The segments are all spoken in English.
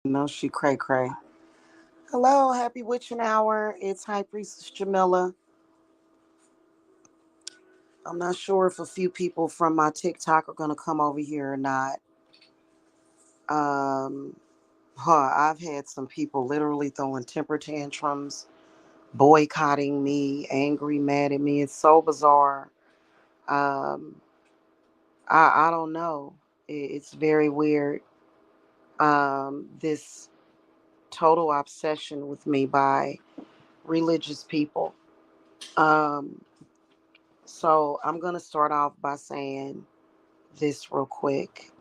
No, she cray cray. Hello, happy witching hour. It's High Priestess Jamila. I'm not sure if a few people from my TikTok are gonna come over here or not. Um, I've had some people literally throwing temper tantrums, boycotting me, angry, mad at me. It's so bizarre. Um, I don't know. It's very weird. This total obsession with me by religious people. Um, So I'm going to start off by saying this real quick.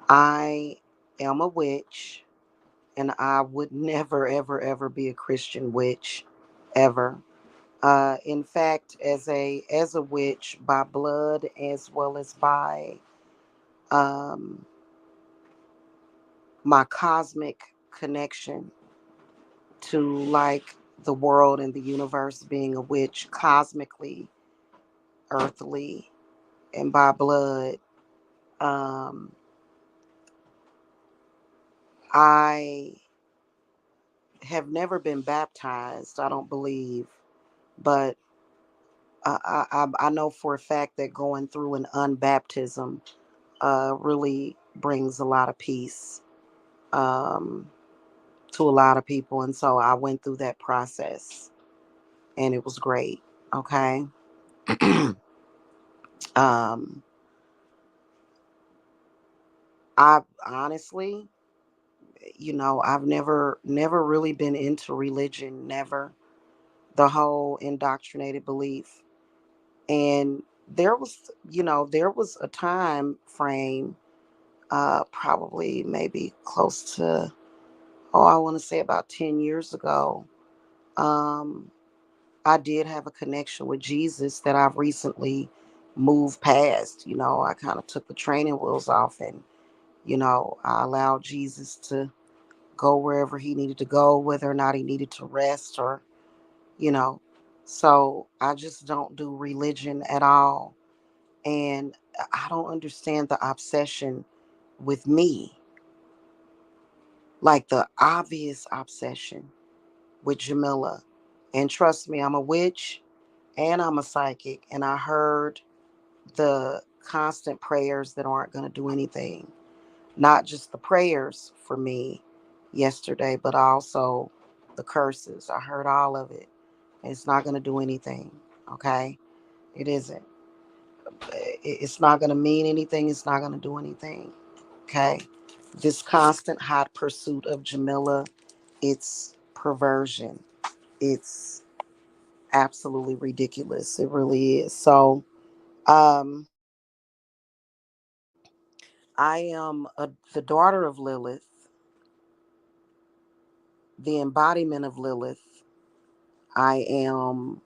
I am a witch, and I would never, ever, ever be a Christian witch, ever. In fact, as a witch by blood as well as by um, my cosmic connection to like the world and the universe, being a witch cosmically, earthly, and by blood. Um, I have never been baptized, I don't believe, but I know for a fact that going through an unbaptism really brings a lot of peace um, to a lot of people. And so I went through that process and it was great. Okay. um, I honestly, I've never really been into religion, never. The whole indoctrinated belief. And there was a time frame, probably maybe close to, I want to say about 10 years ago. um, I did have a connection with Jesus that I've recently moved past. I kind of took the training wheels off, and I allowed Jesus to go wherever he needed to go, whether or not he needed to rest, or you know so I just don't do religion at all. And I don't understand the obsession with me, like the obvious obsession with Jamila. And trust me, I'm a witch and I'm a psychic, and I heard the constant prayers that aren't going to do anything. Not just the prayers for me yesterday, but also the curses. I heard all of it. It's not going to do anything. Okay? It isn't. It's not going to mean anything. It's not going to do anything. Okay. This constant hot pursuit of Jamila, it's perversion. It's absolutely ridiculous. It really is. So, um, I am the daughter of Lilith, the embodiment of Lilith. I am,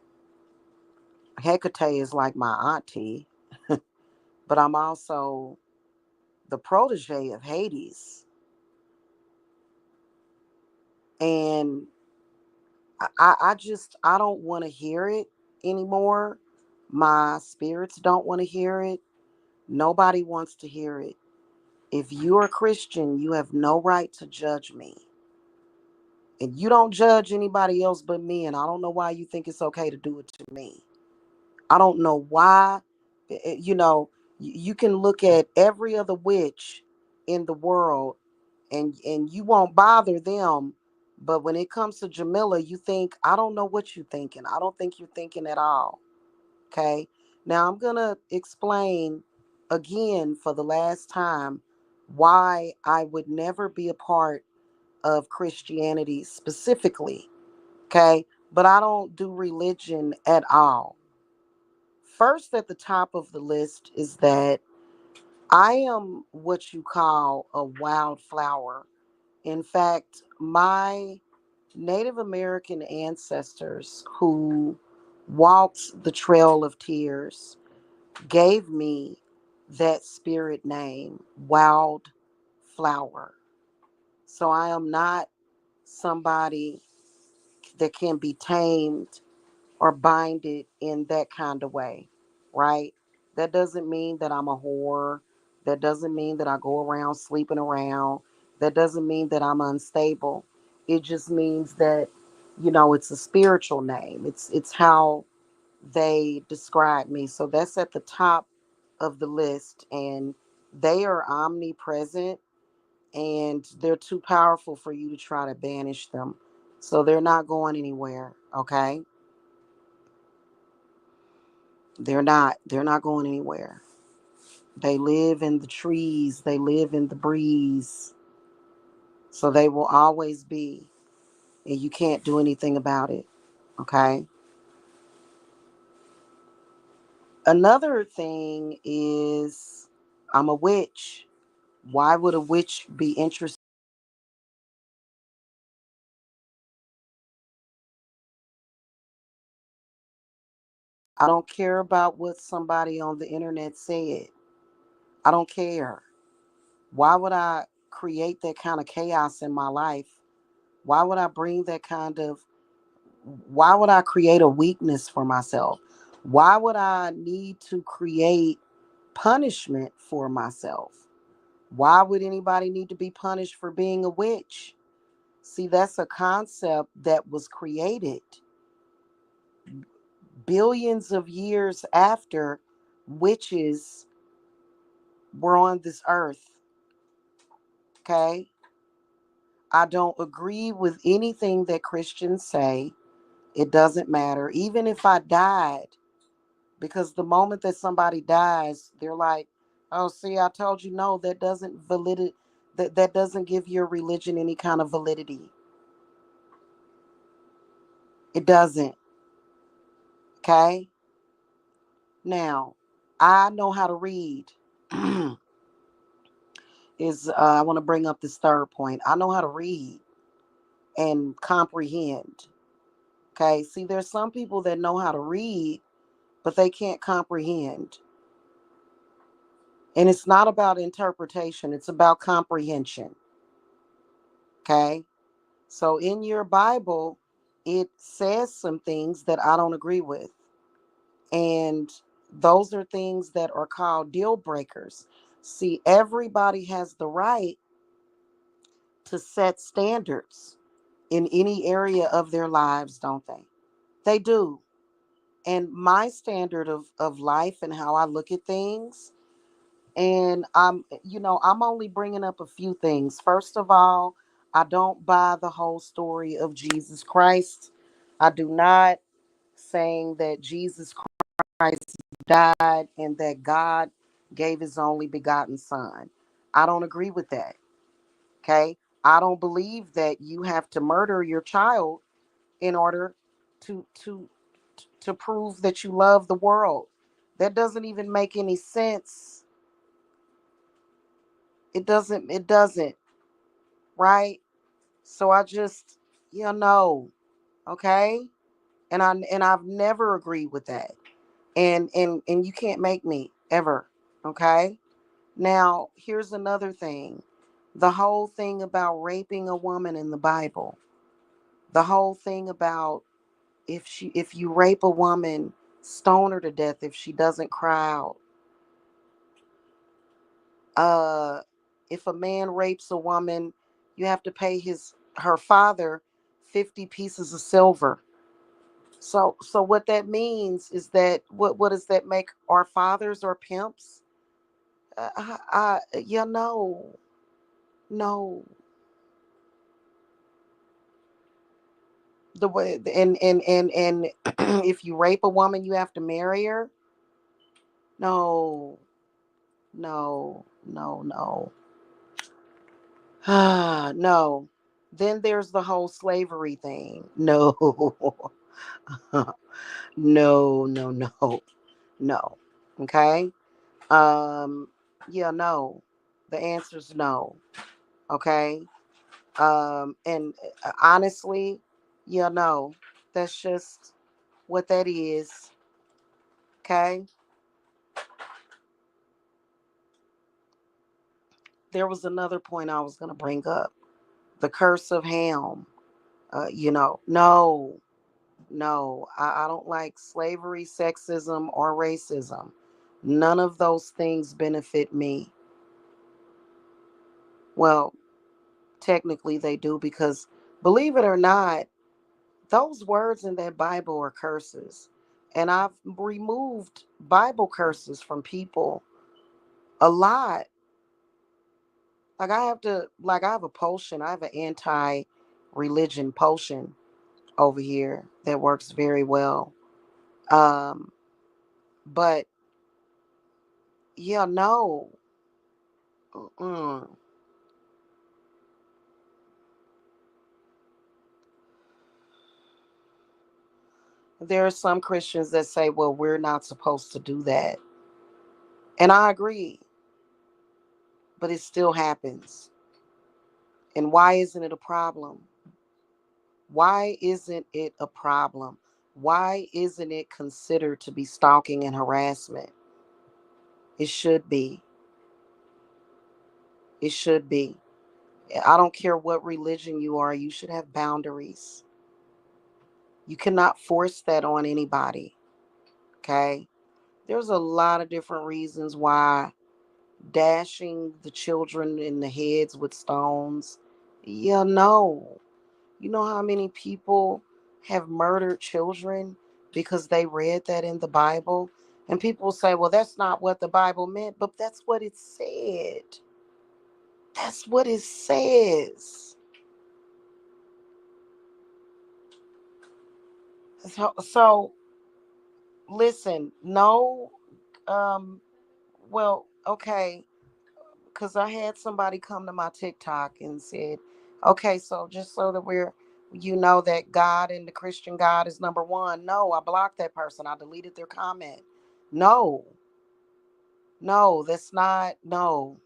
Hecate is like my auntie, but I'm also the protege of Hades. And I don't want to hear it anymore. My spirits don't want to hear it. Nobody wants to hear it. If you're a Christian, you have no right to judge me. And you don't judge anybody else but me. And I don't know why you think it's okay to do it to me. I don't know why. You can look at every other witch in the world, and you won't bother them. But when it comes to Jamila, you think, I don't know what you're thinking. I don't think you're thinking at all. Okay. Now I'm going to explain again for the last time why I would never be a part of Christianity specifically. Okay. But I don't do religion at all. First, at the top of the list is that I am what you call a wildflower. In fact, my Native American ancestors who walked the Trail of Tears gave me that spirit name, Wild Flower. So I am not somebody that can be tamed or binded in that kind of way, right? That doesn't mean that I'm a whore. That doesn't mean that I go around sleeping around. That doesn't mean that I'm unstable. It just means that, it's a spiritual name. It's how they describe me. So that's at the top of the list. And they are omnipresent, and they're too powerful for you to try to banish them. So they're not going anywhere, okay? They're not going anywhere. They live in the trees, they live in the breeze. So they will always be, and you can't do anything about it, okay? Another thing is, I'm a witch. Why would a witch be interested? I don't care about what somebody on the internet said. I don't care. Why would I create that kind of chaos in my life? Why would I bring that kind of, why would I create a weakness for myself? Why would I need to create punishment for myself? Why would anybody need to be punished for being a witch? See, that's a concept that was created billions of years after witches were on this earth. Okay? I don't agree with anything that Christians say. It doesn't matter. Even if I died, because the moment that somebody dies, they're like, oh, see, I told you no, that doesn't validity that doesn't give your religion any kind of validity. It doesn't. Okay? Now, I know how to read. I want to bring up this third point. I know how to read and comprehend. Okay? See, there's some people that know how to read, but they can't comprehend. And it's not about interpretation, it's about comprehension. Okay? So in your Bible, it says some things that I don't agree with. And those are things that are called deal breakers. See, everybody has the right to set standards in any area of their lives, don't they? They do. And my standard of life and how I look at things, and I'm only bringing up a few things. First of all, I don't buy the whole story of Jesus Christ. I do not, saying that Jesus Christ died and that God gave his only begotten son. I don't agree with that. Okay? I don't believe that you have to murder your child in order to to to prove that you love the world. That doesn't even make any sense. It doesn't, right? So I just, okay? And I've never agreed with that. And you can't make me ever, okay? Now, here's another thing. The whole thing about raping a woman in the Bible. The whole thing about, if you rape a woman, stone her to death if she doesn't cry out. Uh if a man rapes a woman, you have to pay her father 50 pieces of silver. So what that means is that, what does that make our fathers or pimps? No, no. The way, and if you rape a woman, you have to marry her. No, no, no, no. No. Then there's the whole slavery thing. No, no, no, no, no. Okay. Yeah, no. The answer's no. Okay. And honestly, yeah, no. That's just what that is. Okay. There was another point I was going to bring up. The curse of Ham. No, no. I don't like slavery, sexism, or racism. None of those things benefit me. Well, technically they do, because believe it or not, those words in that Bible are curses. And I've removed Bible curses from people a lot. I have a potion. I have an anti-religion potion over here that works very well. Um, but yeah, no. Mm-mm. There are some Christians that say, well, we're not supposed to do that. And I agree, but it still happens. And why isn't it a problem? Why isn't it a problem? Why isn't it considered to be stalking and harassment? It should be. It should be. I don't care what religion you are, you should have boundaries. You cannot force that on anybody. Okay? There's a lot of different reasons why dashing the children in the heads with stones. Yeah, no. You know how many people have murdered children because they read that in the Bible? And people say, well, that's not what the Bible meant, but that's what it said. That's what it says. So listen, no, um, well, okay, because I had somebody come to my TikTok and said, okay, so just so that you know that God and the Christian God is number one. No, I blocked that person. I deleted their comment. No, no, that's not, no.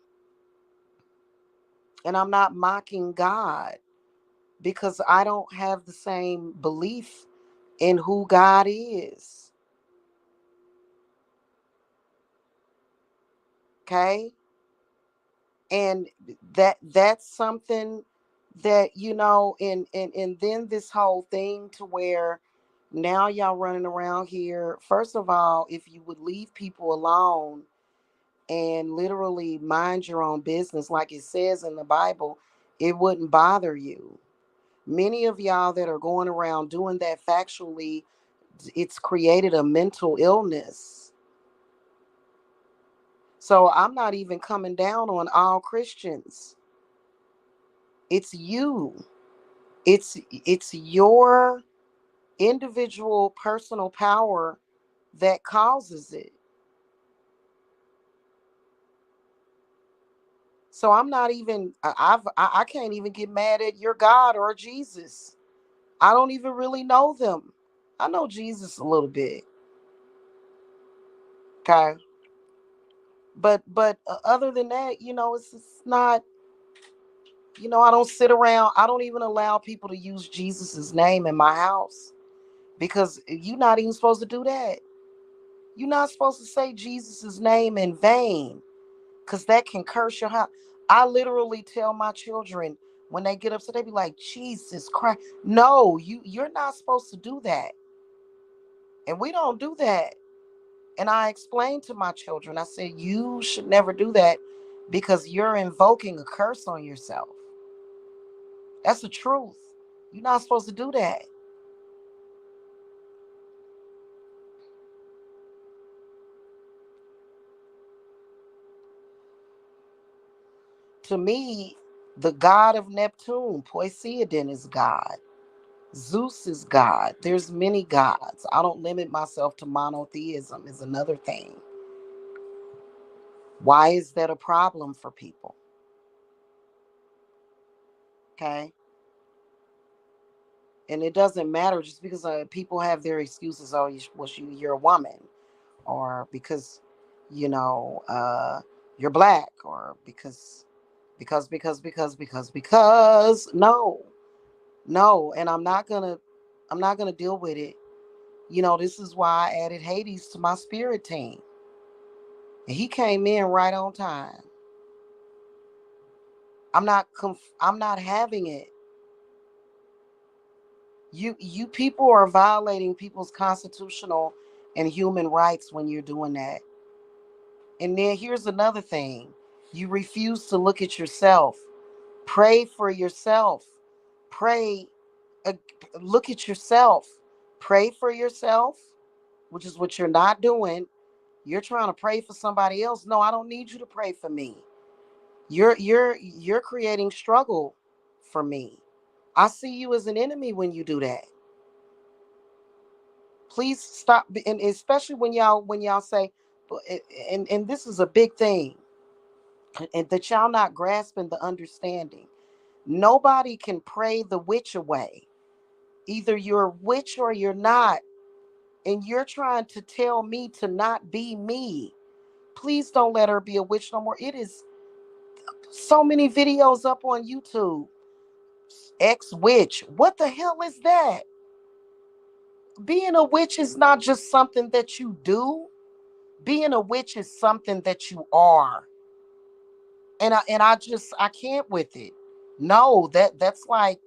And I'm not mocking God because I don't have the same belief in who God is. Okay. And that's something that, and then this whole thing to where now y'all running around here. First of all, if you would leave people alone and literally mind your own business like it says in the Bible, it wouldn't bother you. Many of y'all that are going around doing that factually, it's created a mental illness. So I'm not even coming down on all Christians. It's you. It's your individual personal power that causes it. So I'm not even I can't even get mad at your God or Jesus. I don't even really know them. I know Jesus a little bit, okay? But other than that, it's not, I don't sit around, I don't even allow people to use Jesus's name in my house because you're not even supposed to do that. You're not supposed to say Jesus's name in vain because that can curse your house. I literally tell my children when they get upset, they be like, Jesus Christ. No, you're not supposed to do that. And we don't do that. And I explained to my children, I said, you should never do that because you're invoking a curse on yourself. That's the truth. You're not supposed to do that. To me, the god of Neptune, Poseidon, is God. Zeus is God. There's many gods. I don't limit myself to monotheism is another thing. Why is that a problem for people? Okay. And it doesn't matter just because people have their excuses. Oh, you're a woman, or because, you know, you're black, or because. No, no. And I'm not gonna deal with it. This is why I added Hades to my spirit team. And he came in right on time. I'm not having it. You people are violating people's constitutional and human rights when you're doing that. And then here's another thing. You refuse to look at yourself. Pray for yourself. Pray. uh, Look at yourself. Pray for yourself, which is what you're not doing. You're trying to pray for somebody else. No, I don't need you to pray for me. You're creating struggle for me. I see you as an enemy when you do that. Please stop, and especially when y'all say, and this is a big thing, and that y'all not grasping the understanding. Nobody can pray the witch away. Either you're a witch or you're not, and you're trying to tell me to not be me. Please don't let her be a witch no more. It is so many videos up on YouTube. Ex witch. What the hell is that? Being a witch is not just something that you do. Being a witch is something that you are. And I can't with it. No, that's like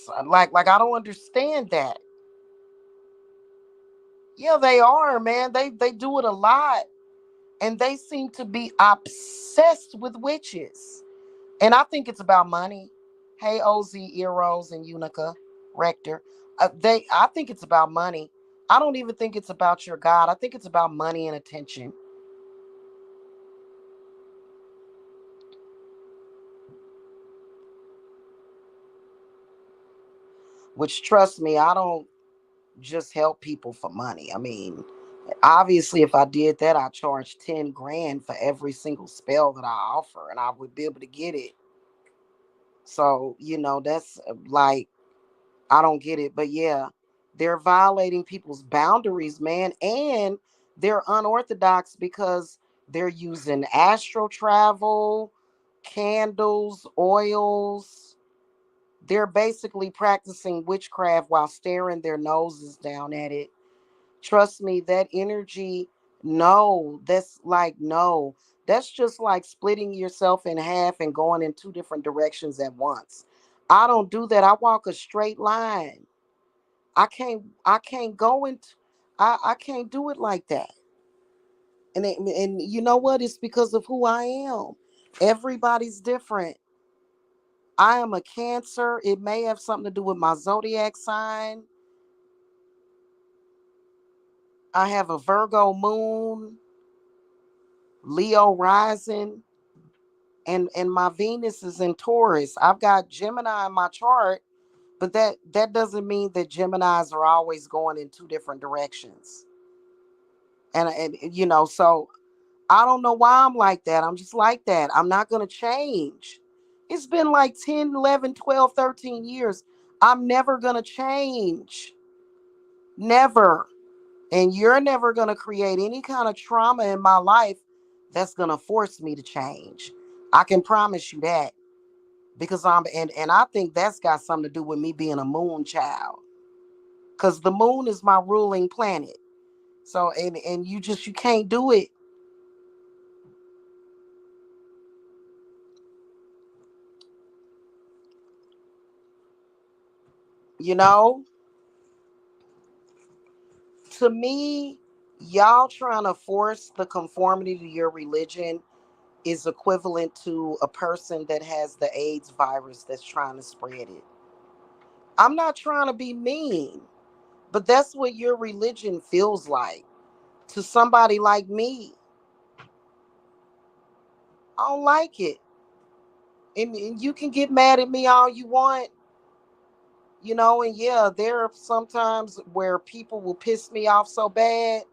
I don't understand that. Yeah, they are, man. They do it a lot, and they seem to be obsessed with witches. And I think it's about money. Hey, Oz, Eros, and Unica Rector. I think it's about money. I don't even think it's about your God. I think it's about money and attention. Which, trust me, I don't just help people for money. I mean, obviously, if I did that, I'd charge 10 grand for every single spell that I offer, and I would be able to get it. So, that's like, I don't get it. But yeah, they're violating people's boundaries, man. And they're unorthodox because they're using astral travel, candles, oils. They're basically practicing witchcraft while staring their noses down at it. Trust me, that energy, no, that's like, no. That's just like splitting yourself in half and going in two different directions at once. I don't do that. I walk a straight line. I can't go into I can't do it like that. And you know what? It's because of who I am. Everybody's different. I am a Cancer. It may have something to do with my zodiac sign. I have a Virgo moon, Leo rising, and my Venus is in Taurus. I've got Gemini in my chart, but that doesn't mean that Geminis are always going in two different directions. And so I don't know why I'm like that. I'm just like that. I'm not going to change. It's been like 10, 11, 12, 13 years. I'm never going to change. Never. And you're never going to create any kind of trauma in my life that's going to force me to change. I can promise you that. Because and I think that's got something to do with me being a moon child. Because the moon is my ruling planet. So and you can't do it. You know, to me, y'all trying to force the conformity to your religion is equivalent to a person that has the AIDS virus that's trying to spread it. I'm not trying to be mean, but that's what your religion feels like to somebody like me. I don't like it. And you can get mad at me all you want, and yeah, there are sometimes where people will piss me off so bad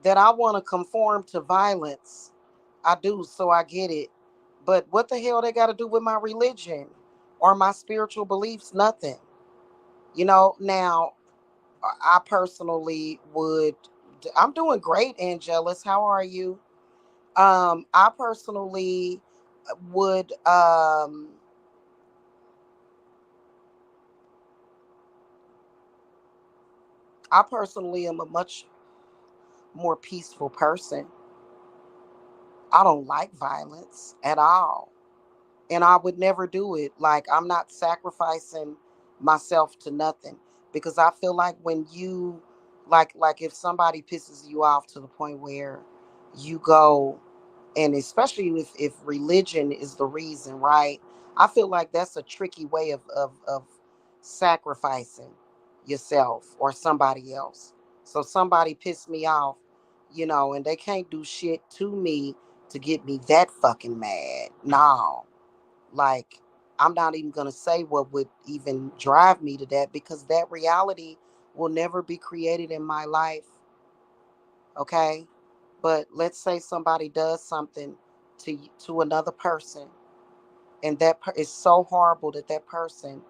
that I want to conform to violence. I do, so I get it. But what the hell they got to do with my religion or my spiritual beliefs? Nothing. Now, I personally would, I'm doing great, Angelus. How are you? I personally would, I personally am a much more peaceful person. I don't like violence at all. And I would never do it. Like, I'm not sacrificing myself to nothing because I feel like when you like if somebody pisses you off to the point where you go, and especially if religion is the reason, right? I feel like that's a tricky way of sacrificing yourself or somebody else. So somebody pissed me off, and they can't do shit to me to get me that fucking mad. No. Like, I'm not even going to say what would even drive me to that, because that reality will never be created in my life. Okay? But let's say somebody does something to another person, and is so horrible that that person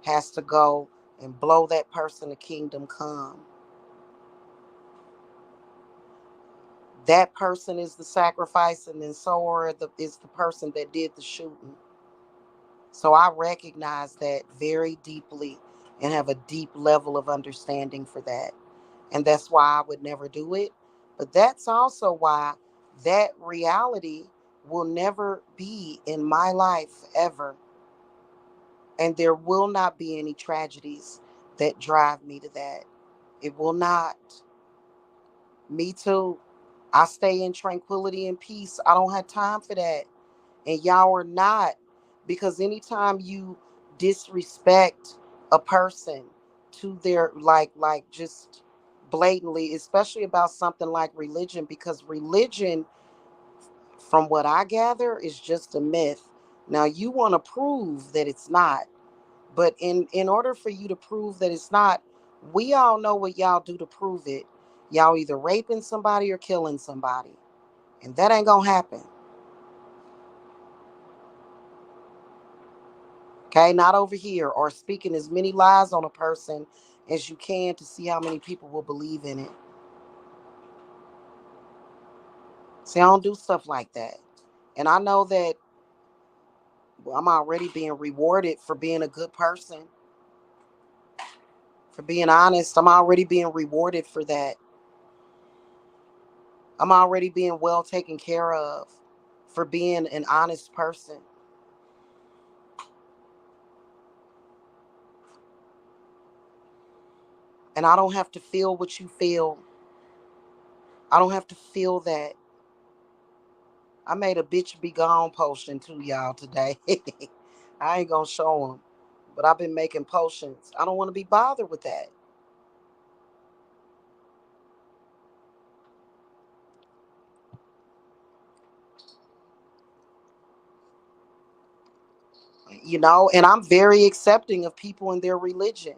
has to go and blow that person to kingdom come. That person is the sacrifice, and then is the person that did the shooting. So I recognize that very deeply and have a deep level of understanding for that. And that's why I would never do it. But that's also why that reality will never be in my life ever. And there will not be any tragedies that drive me to that. It will not. Me too. I stay in tranquility and peace. I don't have time for that. And y'all are not. Because anytime you disrespect a person to their just blatantly, especially about something like religion, because religion, from what I gather, is just a myth. Now you want to prove that it's not, but in order for you to prove that it's not, we all know what y'all do to prove it. Y'all either raping somebody or killing somebody, and that ain't gonna happen. Okay, not over here. Or speaking as many lies on a person as you can to see how many people will believe in it. See, I don't do stuff like that. And I know that, well, I'm already being rewarded for being a good person, for being honest. I'm already being rewarded for that. I'm already being well taken care of for being an honest person. And I don't have to feel what you feel. I don't have to feel that. I made a bitch be gone potion too, y'all, today. I ain't gonna show them, but I've been making potions. I don't want to be bothered with that. And I'm very accepting of people and their religion.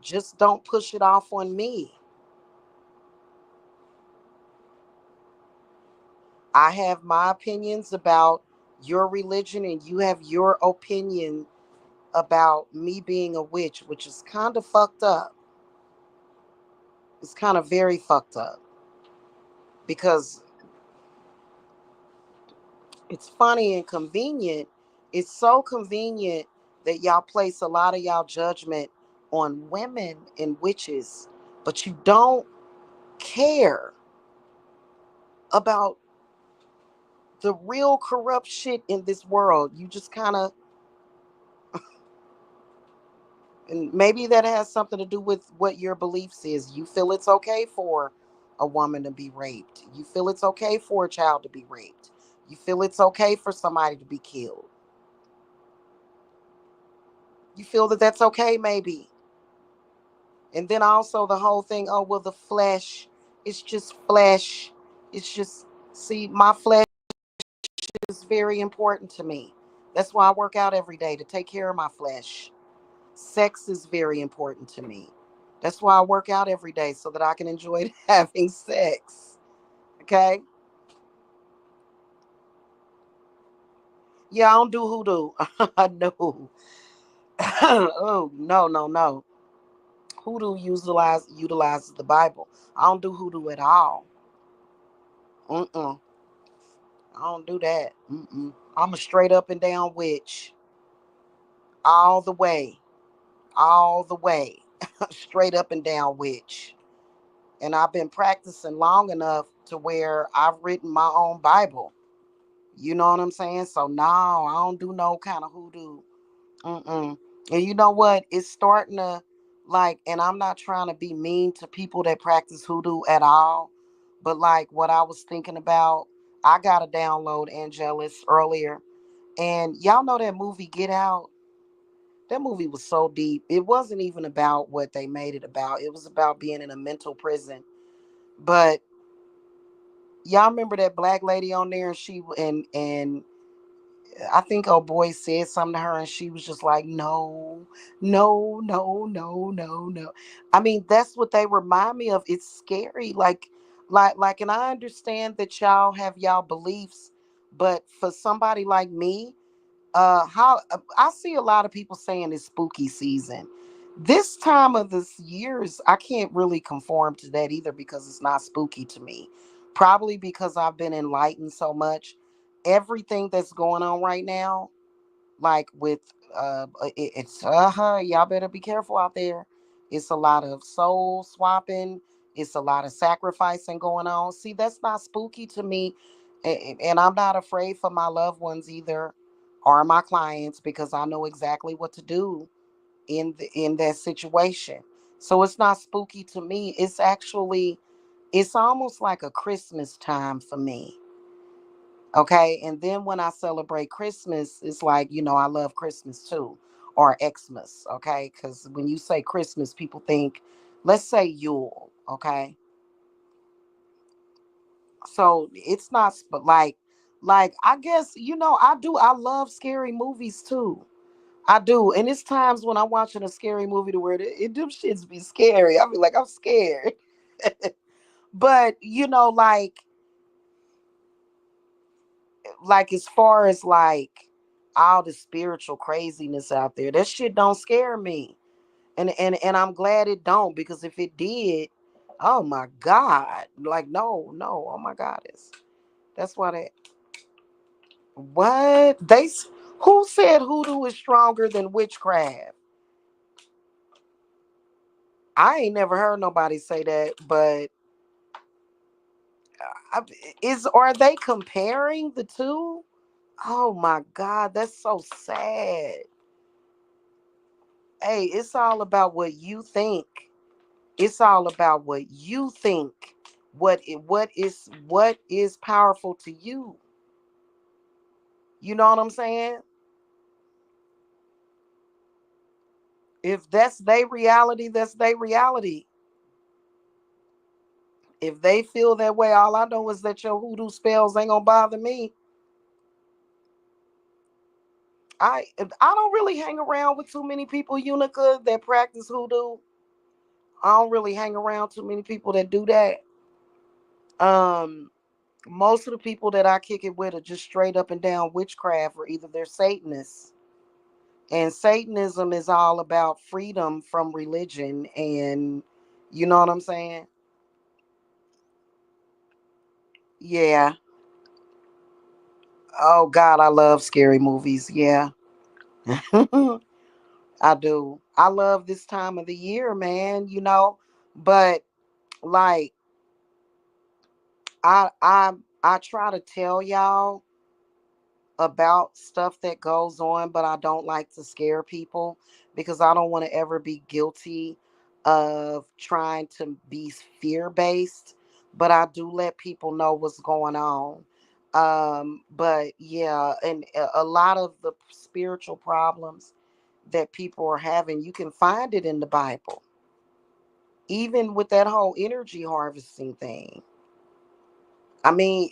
Just don't push it off on me. I have my opinions about your religion, and you have your opinion about me being a witch, which is kind of fucked up. It's kind of very fucked up, because it's funny and convenient. It's so convenient that y'all place a lot of y'all judgment on women and witches, but you don't care about the real corrupt shit in this world. You just kind of, and maybe that has something to do with what your beliefs is. You feel it's okay for a woman to be raped. You feel it's okay for a child to be raped. You feel it's okay for somebody to be killed. You feel that that's okay, maybe. And then also the whole thing, oh, well, the flesh, it's just flesh. It's just, see, my flesh is very important to me. That's why I work out every day, to take care of my flesh. Sex is very important to me. That's why I work out every day, so that I can enjoy having sex. Okay? Yeah, I don't do hoodoo. No. Oh, no, no, no. Hoodoo utilizes the Bible. I don't do hoodoo at all. Mm-mm. I don't do that. Mm-mm. I'm a straight up and down witch. All the way. All the way. Straight up and down witch. And I've been practicing long enough to where I've written my own Bible. You know what I'm saying? So no, I don't do no kind of hoodoo. Mm-mm. And you know what? It's starting to, and I'm not trying to be mean to people that practice hoodoo at all. But like what I was thinking about, I got to download Angelus earlier. And y'all know that movie Get Out? That movie was so deep. It wasn't even about what they made it about. It was about being in a mental prison. But y'all remember that black lady on there, and and I think old boy said something to her, and she was just like, no, no, no, no, no, no. I mean, that's what they remind me of. It's scary. And I understand that y'all have y'all beliefs, but for somebody like me, how I see a lot of people saying it's spooky season. This time of this years, I can't really conform to that either because it's not spooky to me. Probably because I've been enlightened so much. Everything that's going on right now, like with it's y'all better be careful out there. It's a lot of soul swapping. It's a lot of sacrificing going on. See, that's not spooky to me, and I'm not afraid for my loved ones either, or my clients, because I know exactly what to do in that situation. So it's not spooky to me. It's almost like a Christmas time for me. Okay. And then when I celebrate Christmas, it's like, I love Christmas too, or Xmas. Okay. Because when you say Christmas, people think, let's say Yule. Okay. So it's not, but I guess, I love scary movies too. I do. And it's times when I'm watching a scary movie to where it them shits be scary. I be like, I'm scared. But, like as far as like all the spiritual craziness out there, that shit don't scare me. And I'm glad it don't, because if it did, oh my God. Like no, oh my God. That's why that what? Who said hoodoo is stronger than witchcraft? I ain't never heard nobody say that, but I, are they comparing the two? Oh my God, that's so sad. Hey, it's all about what you think. It's all about what you think. What is powerful to you? You know what I'm saying? If that's their reality, that's their reality. If they feel that way, all I know is that your hoodoo spells ain't gonna bother me. I don't really hang around with too many people, Unica, that practice hoodoo. I don't really hang around too many people that do that. Um, Most of the people that I kick it with are just straight up and down witchcraft, or either they're Satanists. And Satanism is all about freedom from religion, and you know what I'm saying? Yeah. Oh God, I love scary movies. Yeah. I do. I love this time of the year, man. But like I try to tell y'all about stuff that goes on, but I don't like to scare people because I don't want to ever be guilty of trying to be fear based. But I do let people know what's going on. But yeah, and a lot of the spiritual problems that people are having, you can find it in the Bible, even with that whole energy harvesting thing. I mean,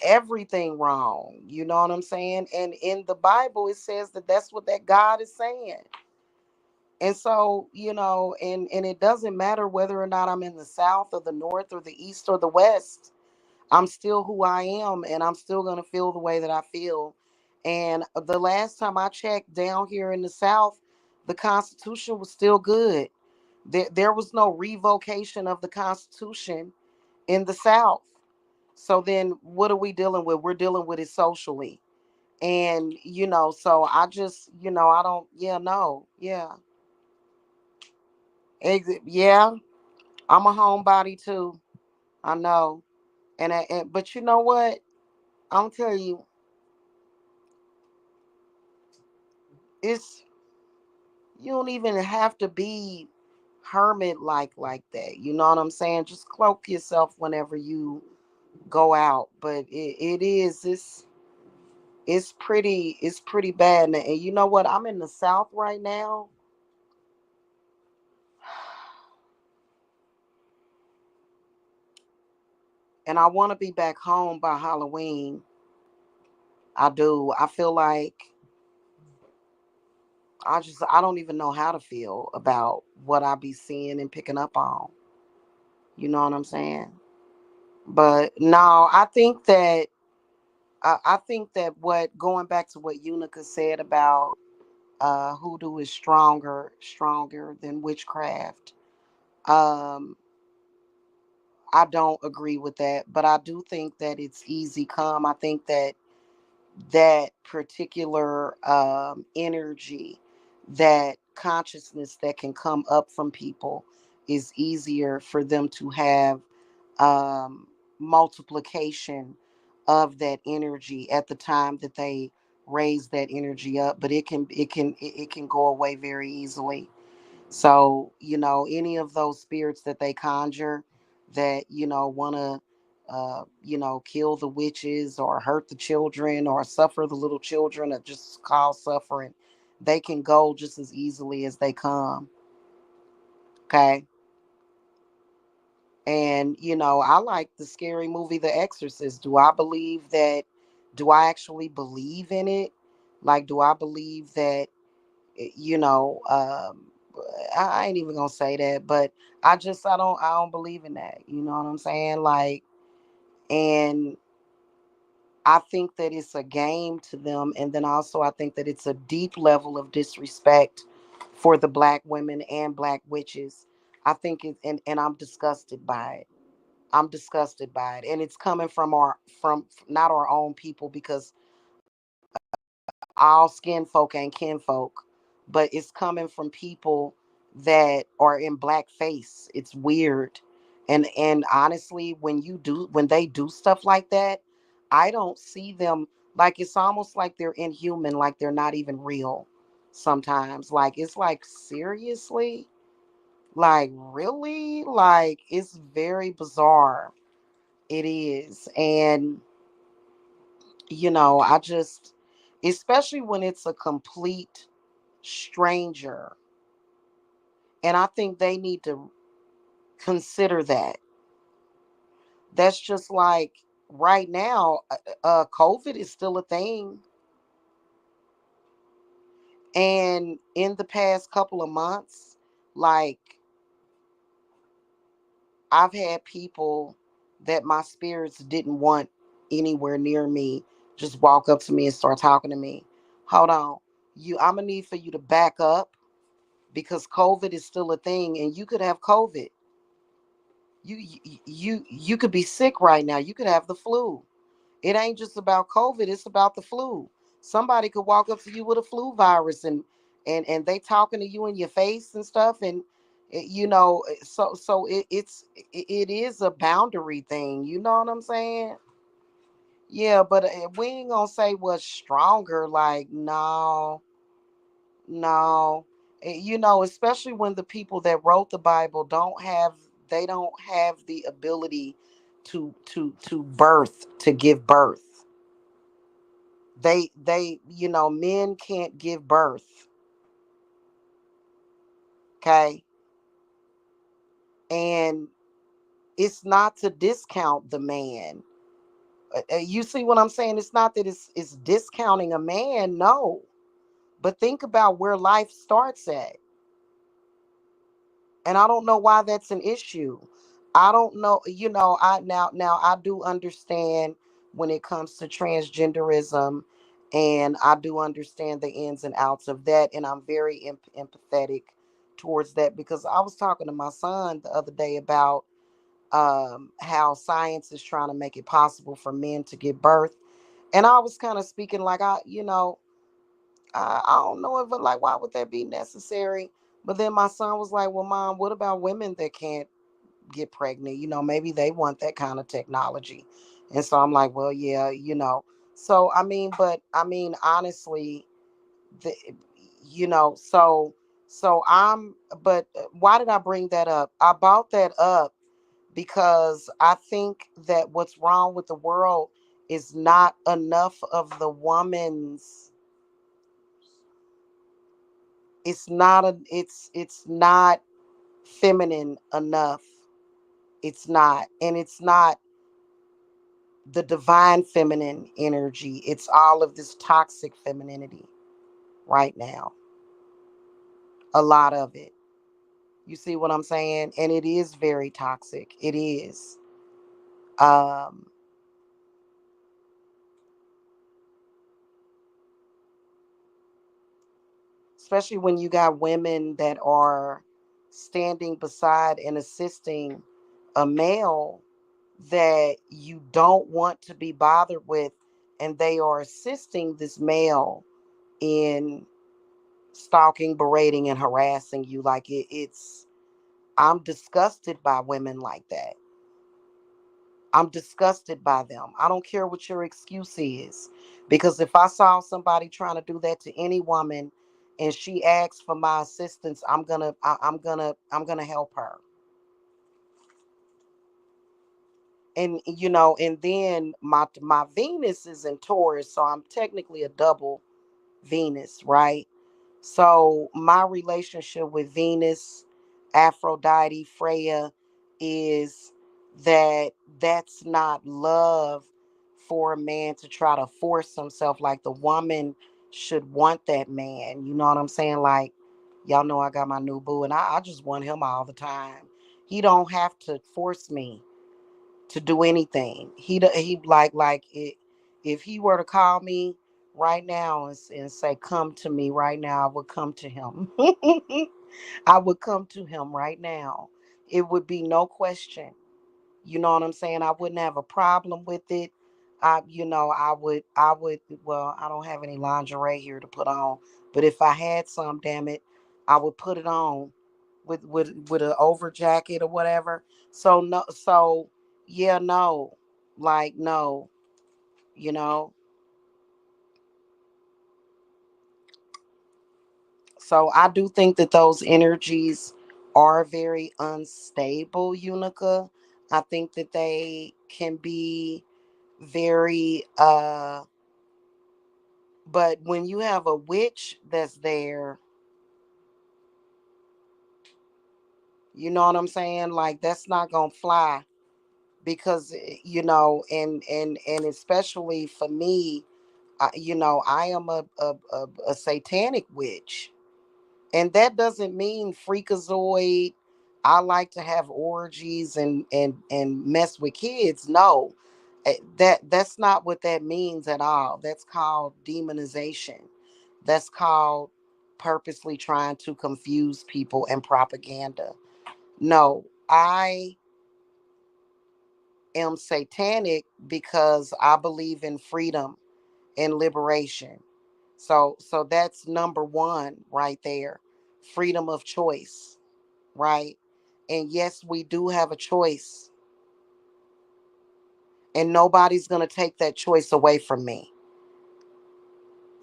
everything wrong. You know what I'm saying? And in the Bible, it says that that's what that God is saying. And so, and it doesn't matter whether or not I'm in the South or the North or the East or the West. I'm still who I am, and I'm still going to feel the way that I feel. And the last time I checked down here in the South, the Constitution was still good. There was no revocation of the Constitution in the South. So then what are we dealing with? We're dealing with it socially. And, so I just, I don't, yeah, no, yeah. Yeah, I'm a homebody too. I know. But you know what? I'm tell you, it's, you don't even have to be hermit like that. You know what I'm saying? Just cloak yourself whenever you go out. But it's pretty bad. And you know what? I'm in the South right now, and I want to be back home by Halloween. I do. I feel like I don't even know how to feel about what I be seeing and picking up on. You know what I'm saying? But no, I think that what going back to what Unica said about hoodoo is stronger than witchcraft. Um, I don't agree with that, but I do think that it's easy come. I think that that particular energy, that consciousness that can come up from people is easier for them to have um, multiplication of that energy at the time that they raise that energy up. But it can go away very easily. So, any of those spirits that they conjure that, want to, kill the witches or hurt the children or suffer the little children or just cause suffering, they can go just as easily as they come. Okay. And, I like the scary movie, The Exorcist. Do I actually believe in it? Like, do I believe that you know I ain't even gonna say that, but I don't believe in that, you know what I'm saying? Like, and I think that it's a game to them, and then also I think that it's a deep level of disrespect for the black women and black witches. I think it, and I'm disgusted by it. I'm disgusted by it, and it's coming from not our own people, because all skin folk ain't kinfolk, but it's coming from people that are in blackface. It's weird. And honestly, when they do stuff like that, I don't see them, like, it's almost like they're inhuman, like they're not even real sometimes. Like, it's like, seriously? Like, really? Like, it's very bizarre. It is. And I just, especially when it's a complete stranger. And I think they need to consider that. That's just like right now, COVID is still a thing. And in the past couple of months, like, I've had people that my spirits didn't want anywhere near me just walk up to me and start talking to me. Hold on. I'm gonna need for you to back up, because COVID is still a thing and you could have COVID. You could be sick right now. You could have the flu. It ain't just about COVID, it's about the flu. Somebody could walk up to you with a flu virus, and they talking to you in your face and stuff, and it is a boundary thing, you know what I'm saying? Yeah, but we ain't gonna say what's stronger. Like, no, no. Especially when the people that wrote the Bible don't have the ability to give birth. Men can't give birth. Okay. And it's not to discount the man. You see what I'm saying? It's not that it's discounting a man, no. But think about where life starts at. And I don't know why that's an issue. I don't know, now I do understand when it comes to transgenderism, and I do understand the ins and outs of that, and I'm very empathetic towards that, because I was talking to my son the other day about how science is trying to make it possible for men to give birth, and I was kind of speaking like, I don't know if, like, why would that be necessary? But then my son was like, well, Mom, what about women that can't get pregnant? Maybe they want that kind of technology. And so I'm like, well, yeah. So honestly, the, so but why did I bring that up? I brought that up because I think that what's wrong with the world It's not enough of the woman's. It's not feminine enough. It's not. And it's not the divine feminine energy. It's all of this toxic femininity right now. A lot of it. You see what I'm saying? And it is very toxic. It is. Um, Especially when you got women that are standing beside and assisting a male that you don't want to be bothered with, and they are assisting this male in stalking, berating, and harassing you. Like I'm disgusted by women like that. I'm disgusted by them. I don't care what your excuse is. Because if I saw somebody trying to do that to any woman and she asks for my assistance, I'm gonna help her. And and then my Venus is in Taurus, so I'm technically a double Venus, right? So my relationship with Venus, Aphrodite, Freya is that that's not love for a man to try to force himself. Like the woman should want that man. You know what I'm saying? Like, y'all know I got my new boo and I just want him all the time. He don't have to force me to do anything. He like it. If he were to call me right now and say, "Come to me right now," I would come to him. I would come to him right now. It would be no question. You know what I'm saying? I wouldn't have a problem with it. I would. Well, I don't have any lingerie here to put on, but if I had some, damn it, I would put it on with an over jacket or whatever. So no, so yeah, no, like no, you know. So I do think that those energies are very unstable, Unica. I think that they can be very but when you have a witch that's there, you know what I'm saying? Like that's not gonna fly because and especially for me, I am a satanic witch. And that doesn't mean freakazoid. I like to have orgies and mess with kids. No. That's not what that means at all. That's called demonization. That's called purposely trying to confuse people and propaganda. No, I am satanic because I believe in freedom and liberation. So that's number 1 right there. Freedom of choice, right? And yes, we do have a choice, and nobody's going to take that choice away from me.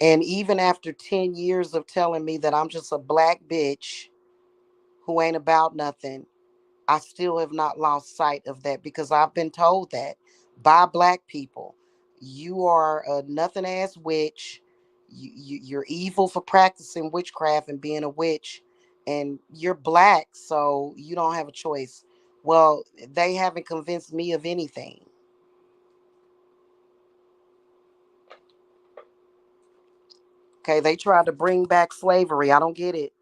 And even after 10 years of telling me that I'm just a black bitch who ain't about nothing, I still have not lost sight of that because I've been told that by black people. You are a nothing ass witch. You're evil for practicing witchcraft and being a witch, and you're black, so you don't have a choice. Well, they haven't convinced me of anything. Okay, they tried to bring back slavery. I don't get it.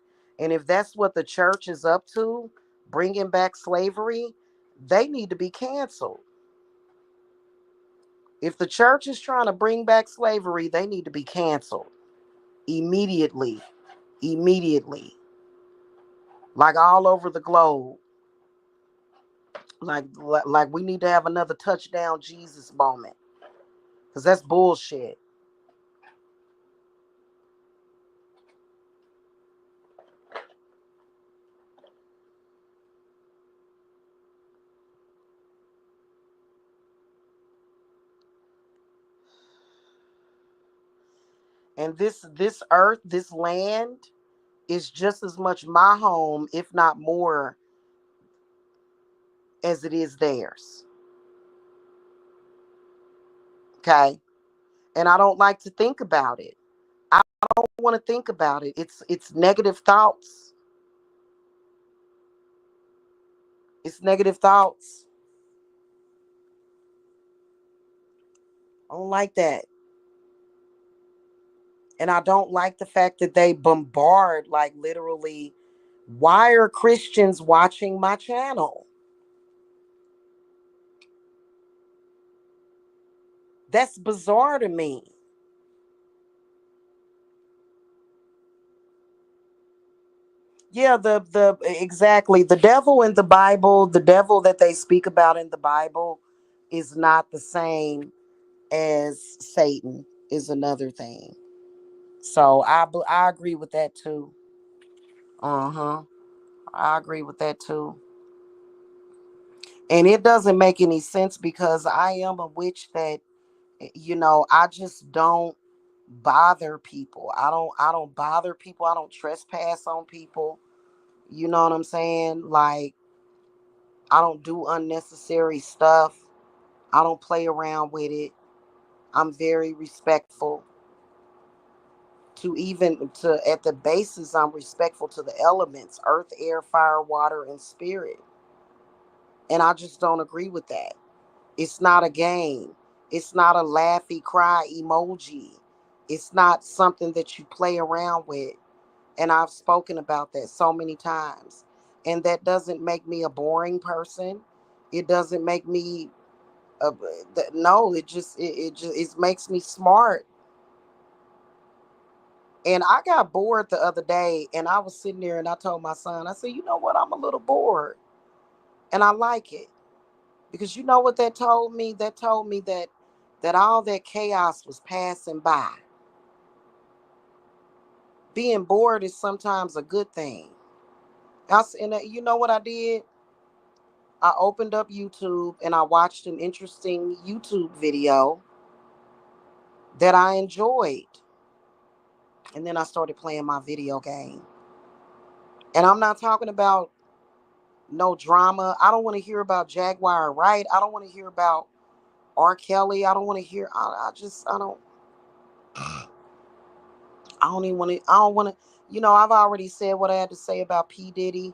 And if that's what the church is up to, bringing back slavery, they need to be canceled. If the church is trying to bring back slavery, they need to be canceled immediately. Immediately. Like all over the globe. Like we need to have another touchdown Jesus moment. Because that's bullshit. And this earth, this land, is just as much my home, if not more, as it is theirs. Okay. And I don't like to think about it. I don't want to think about it. It's negative thoughts. It's negative thoughts. I don't like that. And I don't like the fact that they bombard, like, literally, why are Christians watching my channel? That's bizarre to me. Yeah, the exactly, the devil in the Bible, the devil that they speak about in the Bible is not the same as Satan, is another thing. So I agree with that too. Uh-huh. I agree with that too. And it doesn't make any sense because I am a witch that, I just don't bother people. I don't bother people. I don't trespass on people. You know what I'm saying? Like, I don't do unnecessary stuff. I don't play around with it. I'm very respectful to, even to, at the basis, I'm respectful to the elements: earth, air, fire, water, and spirit. And I just don't agree with that. It's not a game. It's not a laughy cry emoji. It's not something that you play around with. And I've spoken about that so many times. And that doesn't make me a boring person. It doesn't make me a, no, it makes me smart. And I got bored the other day, and I was sitting there and I told my son, I said, you know what, I'm a little bored. And I like it. Because you know what that told me? That told me that all that chaos was passing by. Being bored is sometimes a good thing. You know what I did? I opened up YouTube and I watched an interesting YouTube video that I enjoyed. And then I started playing my video game. And I'm not talking about no drama. I don't want to hear about Jaguar Wright. I don't want to hear about R. Kelly. I don't want to hear. I don't even want to. I don't want to. I've already said what I had to say about P. Diddy.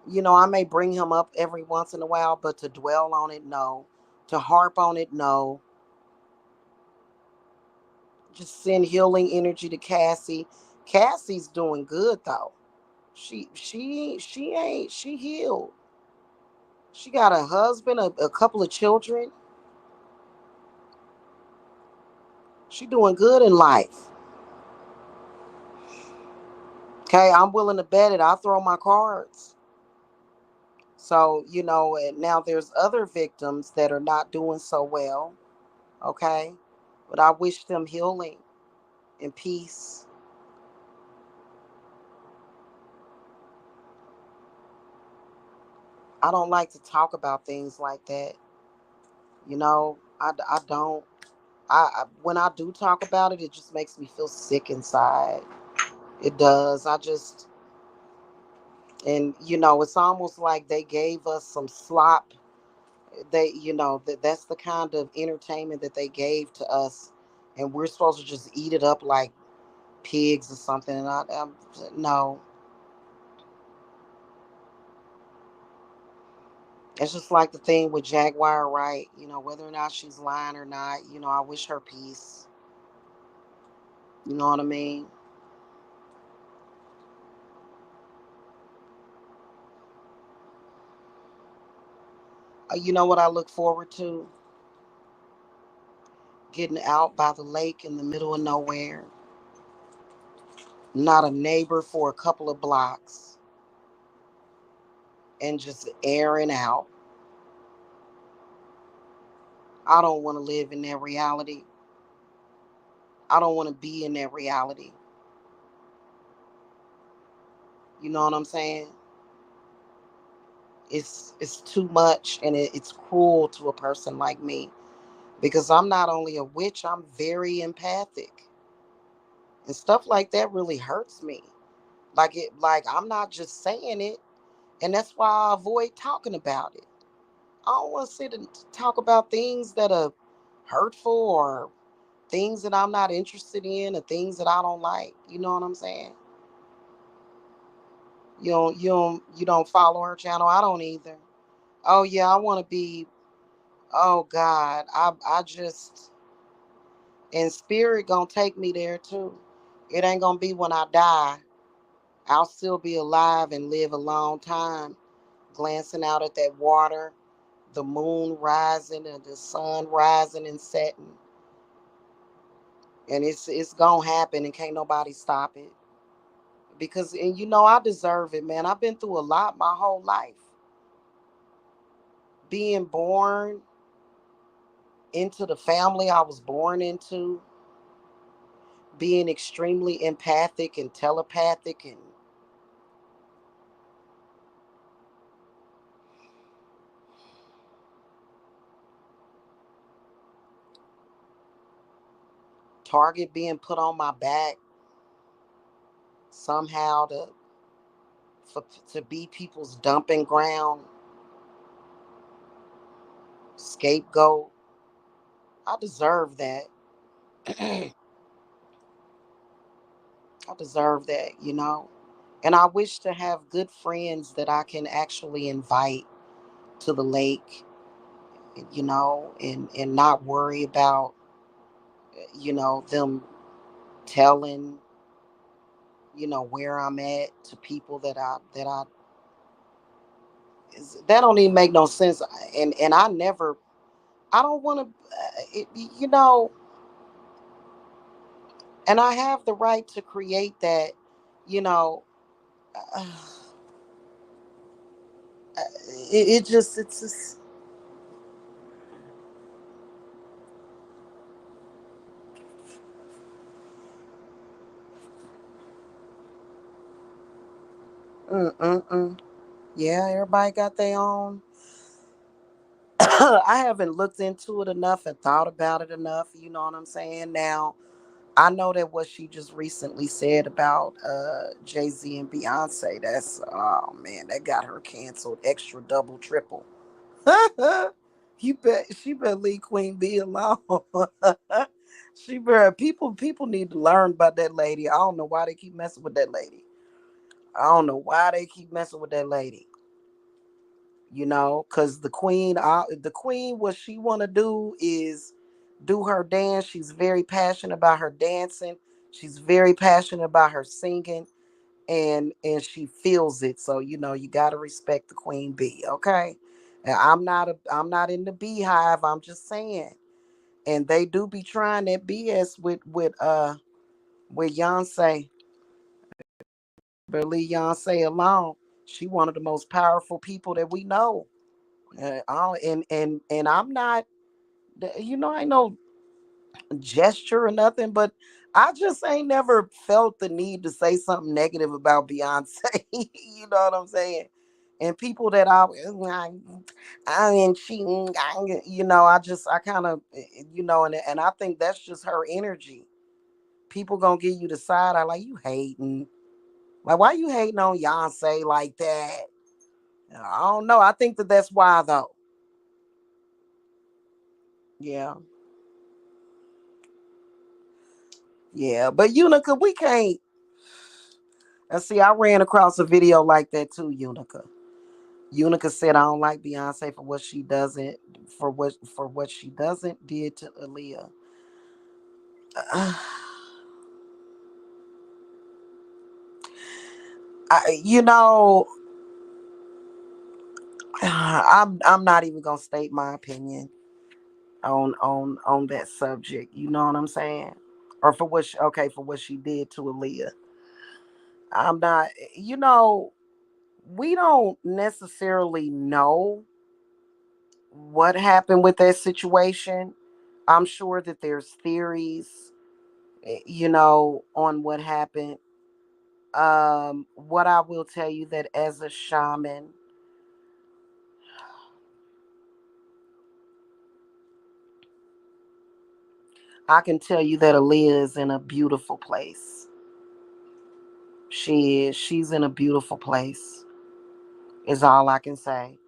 I may bring him up every once in a while, but to dwell on it, no. To harp on it, no. Just send healing energy to Cassie. Cassie's doing good though. She healed. She got a husband, a couple of children. She doing good in life. Okay, I'm willing to bet it. I'll throw my cards. So, and now there's other victims that are not doing so well. Okay. But I wish them healing and peace. I don't like to talk about things like that. I don't. When I do talk about it, it just makes me feel sick inside. It does. It's almost like they gave us some slop. That's the kind of entertainment that they gave to us, and we're supposed to just eat it up like pigs or something. And no, it's just like the thing with Jaguar Wright. Whether or not she's lying or not. I wish her peace. You know what I mean? You know what I look forward to? Getting out by the lake in the middle of nowhere. Not a neighbor for a couple of blocks. And just airing out. I don't want to live in that reality. I don't want to be in that reality. You know what I'm saying? It's too much, and it's cruel to a person like me, because I'm not only a witch, I'm very empathic. And stuff like that really hurts me. Like I'm not just saying it, and that's why I avoid talking about it. I don't want to sit and talk about things that are hurtful or things that I'm not interested in or things that I don't like. You know what I'm saying? You don't follow her channel. I don't either. Oh yeah, I want to be. Oh God, I just and spirit gonna take me there too. It ain't gonna be when I die. I'll still be alive and live a long time, glancing out at that water, the moon rising and the sun rising and setting, and it's gonna happen, and can't nobody stop it. Because and I deserve it, man. I've been through a lot my whole life. Being born into the family I was born into, being extremely empathic and telepathic and target being put on my back somehow for, to be people's dumping ground, scapegoat. I deserve that. I deserve that. And I wish to have good friends that I can actually invite to the lake, and not worry about, them telling, where I'm at to people that don't even make no sense. And I don't want to, you know, and I have the right to create that, you know, uh, it's just, mm. Yeah, everybody got their own. I haven't looked into it enough and thought about it enough. You know what I'm saying? Now, I know that what she just recently said about Jay-Z and Beyonce, that's, oh man, that got her canceled extra double triple. You bet she better leave Queen B alone. She better people need to learn about that lady. I don't know why they keep messing with that lady. I don't know why they keep messing with that lady. Because the queen, what she want to do is do her dance. She's very passionate about her dancing. She's very passionate about her singing, and she feels it. So you got to respect the queen bee, okay? And I'm not in the beehive. I'm just saying, and they do be trying that BS with Beyonce. But leave Beyonce alone. She one of the most powerful people that we know. And I'm not, I ain't no gesture or nothing, but I just ain't never felt the need to say something negative about Beyonce. You know what I'm saying? And people that I mean, she, I kind of, and I think that's just her energy. People gonna give you the side eye, like, you hating. Like, why you hating on Beyonce like that? I don't know. I think that's why though. Yeah. Yeah, but Unica, we can't. And see, I ran across a video like that too, Unica. Unica said, I don't like Beyonce for what she doesn't did to Aaliyah. I, you know, I'm not even gonna state my opinion on that subject. You know what I'm saying? Or for what she did to Aaliyah. I'm not. We don't necessarily know what happened with that situation. I'm sure that there's theories, on what happened. What I will tell you that as a shaman, I can tell you that Aaliyah is in a beautiful place. She is. She's in a beautiful place. Is all I can say.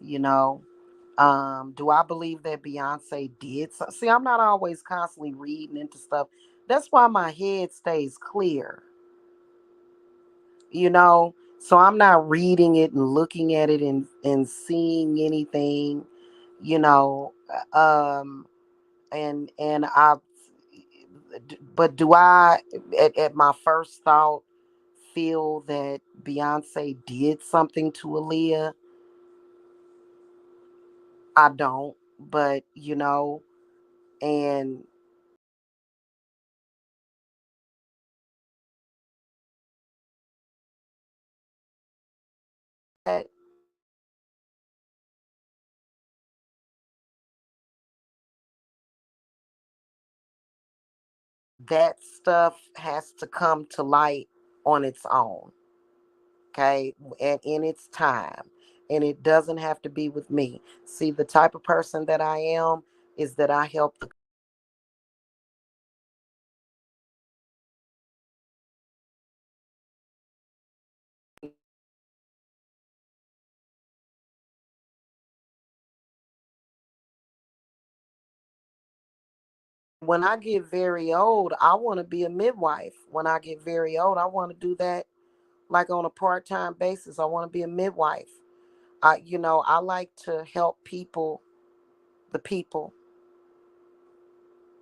You know. Do I believe that Beyonce did so? See, I'm not always constantly reading into stuff. That's why my head stays clear, you know. So I'm not reading it and looking at it and seeing anything, you know. And I, but do I at my first thought feel that Beyonce did something to Aaliyah? I don't, but and that that stuff has to come to light on its own, okay, and in its time. And it doesn't have to be with me. See, the type of person that I am is that I help the when I get very old, I want to be a midwife. When I get very old, I want to do that like on a part-time basis. I want to be a midwife. I like to help people, the people,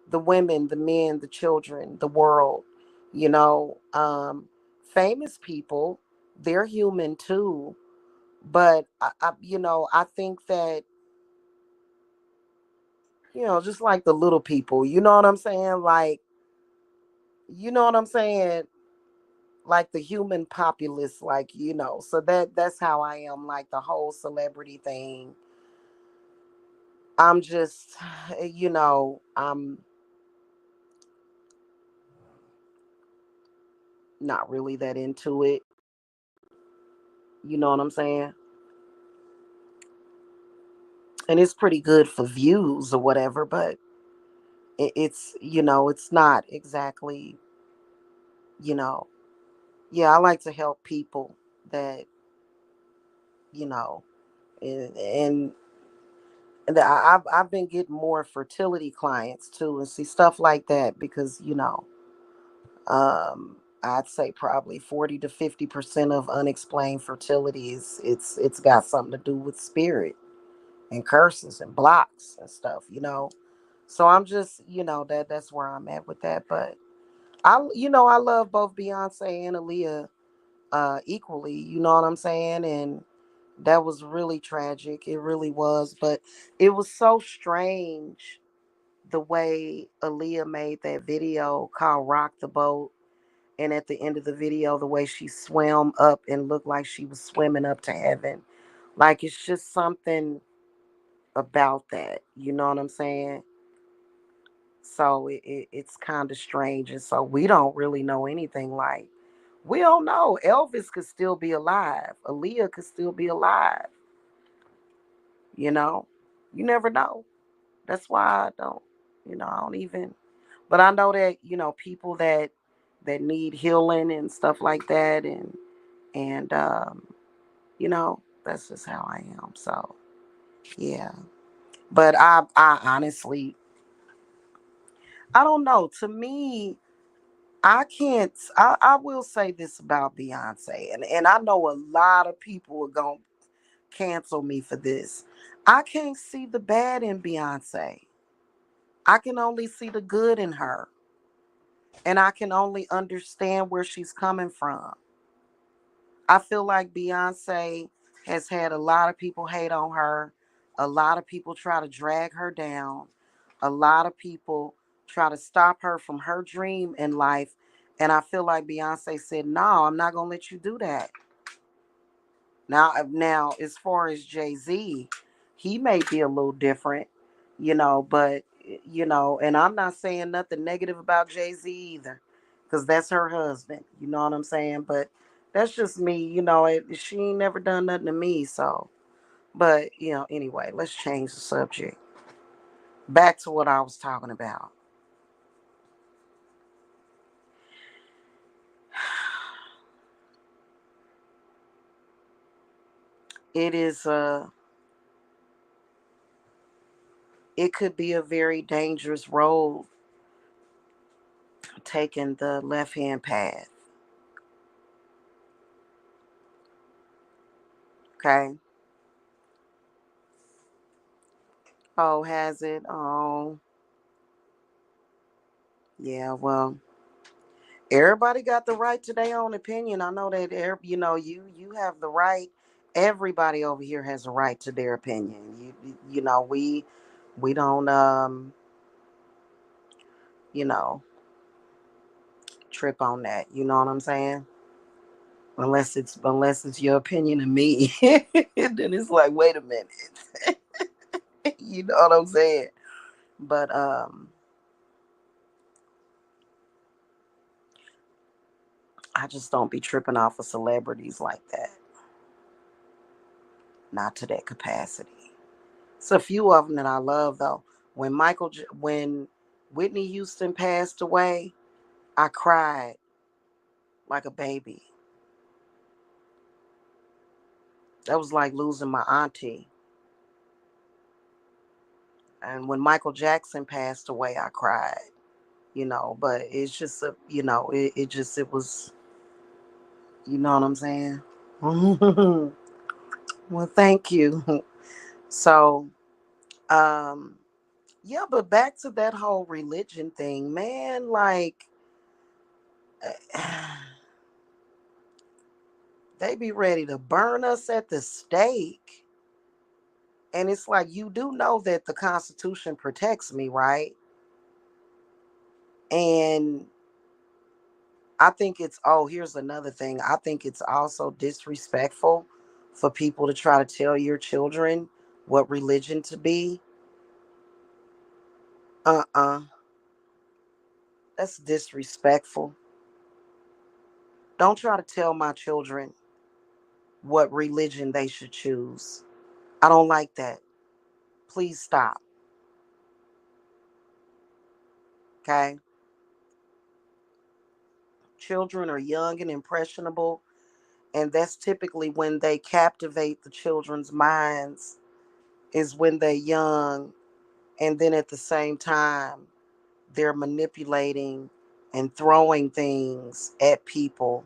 the women, the men, the children, the world, you know. Famous people, they're human too, but I think that, just like the little people, you know what I'm saying? Like, you know what I'm saying? Like the human populace, like, so that's how I am, like the whole celebrity thing. I'm just, I'm not really that into it. You know what I'm saying? And it's pretty good for views or whatever, but it's not exactly, you know. Yeah, I like to help people that, you know, and I've been getting more fertility clients too, and see stuff like that because I'd say probably 40 to 50% of unexplained fertility is it's got something to do with spirit and curses and blocks and stuff, So I'm just, that's where I'm at with that. But I love both Beyonce and Aaliyah equally, you know what I'm saying? And that was really tragic. It really was. But it was so strange the way Aaliyah made that video called Rock the Boat. And at the end of the video, the way she swam up and looked like she was swimming up to heaven. Like it's just something about that. You know what I'm saying? So it's kind of strange. And so we don't really know anything. Like, we don't know. Elvis could still be alive. Aaliyah could still be alive. You know, you never know. That's why I don't, I don't even. But I know that people that need healing and stuff like that, and that's just how I am. So yeah. But I honestly, I don't know. To me, I can't. I will say this about Beyonce, and I know a lot of people are gonna cancel me for this. I can't see the bad in Beyonce. I can only see the good in her, and I can only understand where she's coming from. I feel like Beyonce has had a lot of people hate on her. A lot of people try to drag her down. A lot of people try to stop her from her dream in life. And I feel like Beyonce said, "No, I'm not gonna let you do that." Now, as far as Jay-Z, he may be a little different, but and I'm not saying nothing negative about Jay-Z either, because that's her husband. You know what I'm saying? But that's just me. She ain't never done nothing to me. So, but anyway, let's change the subject. Back to what I was talking about. It is it could be a very dangerous road taking the left hand path. Okay. Oh, has it? Oh, yeah. Well, everybody got the right to their own opinion. I know that you have the right. Everybody over here has a right to their opinion. We don't you know trip on that. You know what I'm saying? Unless it's your opinion of me, then it's like, wait a minute. You know what I'm saying? But I just don't be tripping off of celebrities like that. Not to that capacity. It's a few of them that I love though. When Whitney Houston passed away, I cried like a baby. That was like losing my auntie. And when Michael Jackson passed away, I cried. But it's just it was, you know what I'm saying? Well, thank you. So, um, yeah, but back to that whole religion thing, man. Like, they be ready to burn us at the stake. And it's like, you do know that the Constitution protects me, right? And here's another thing. I think it's also disrespectful for people to try to tell your children what religion to be. Uh-uh. That's disrespectful. Don't try to tell my children what religion they should choose. I don't like that. Please stop. Okay? Children are young and impressionable, and that's typically when they captivate the children's minds, is when they're young, and then at the same time they're manipulating and throwing things at people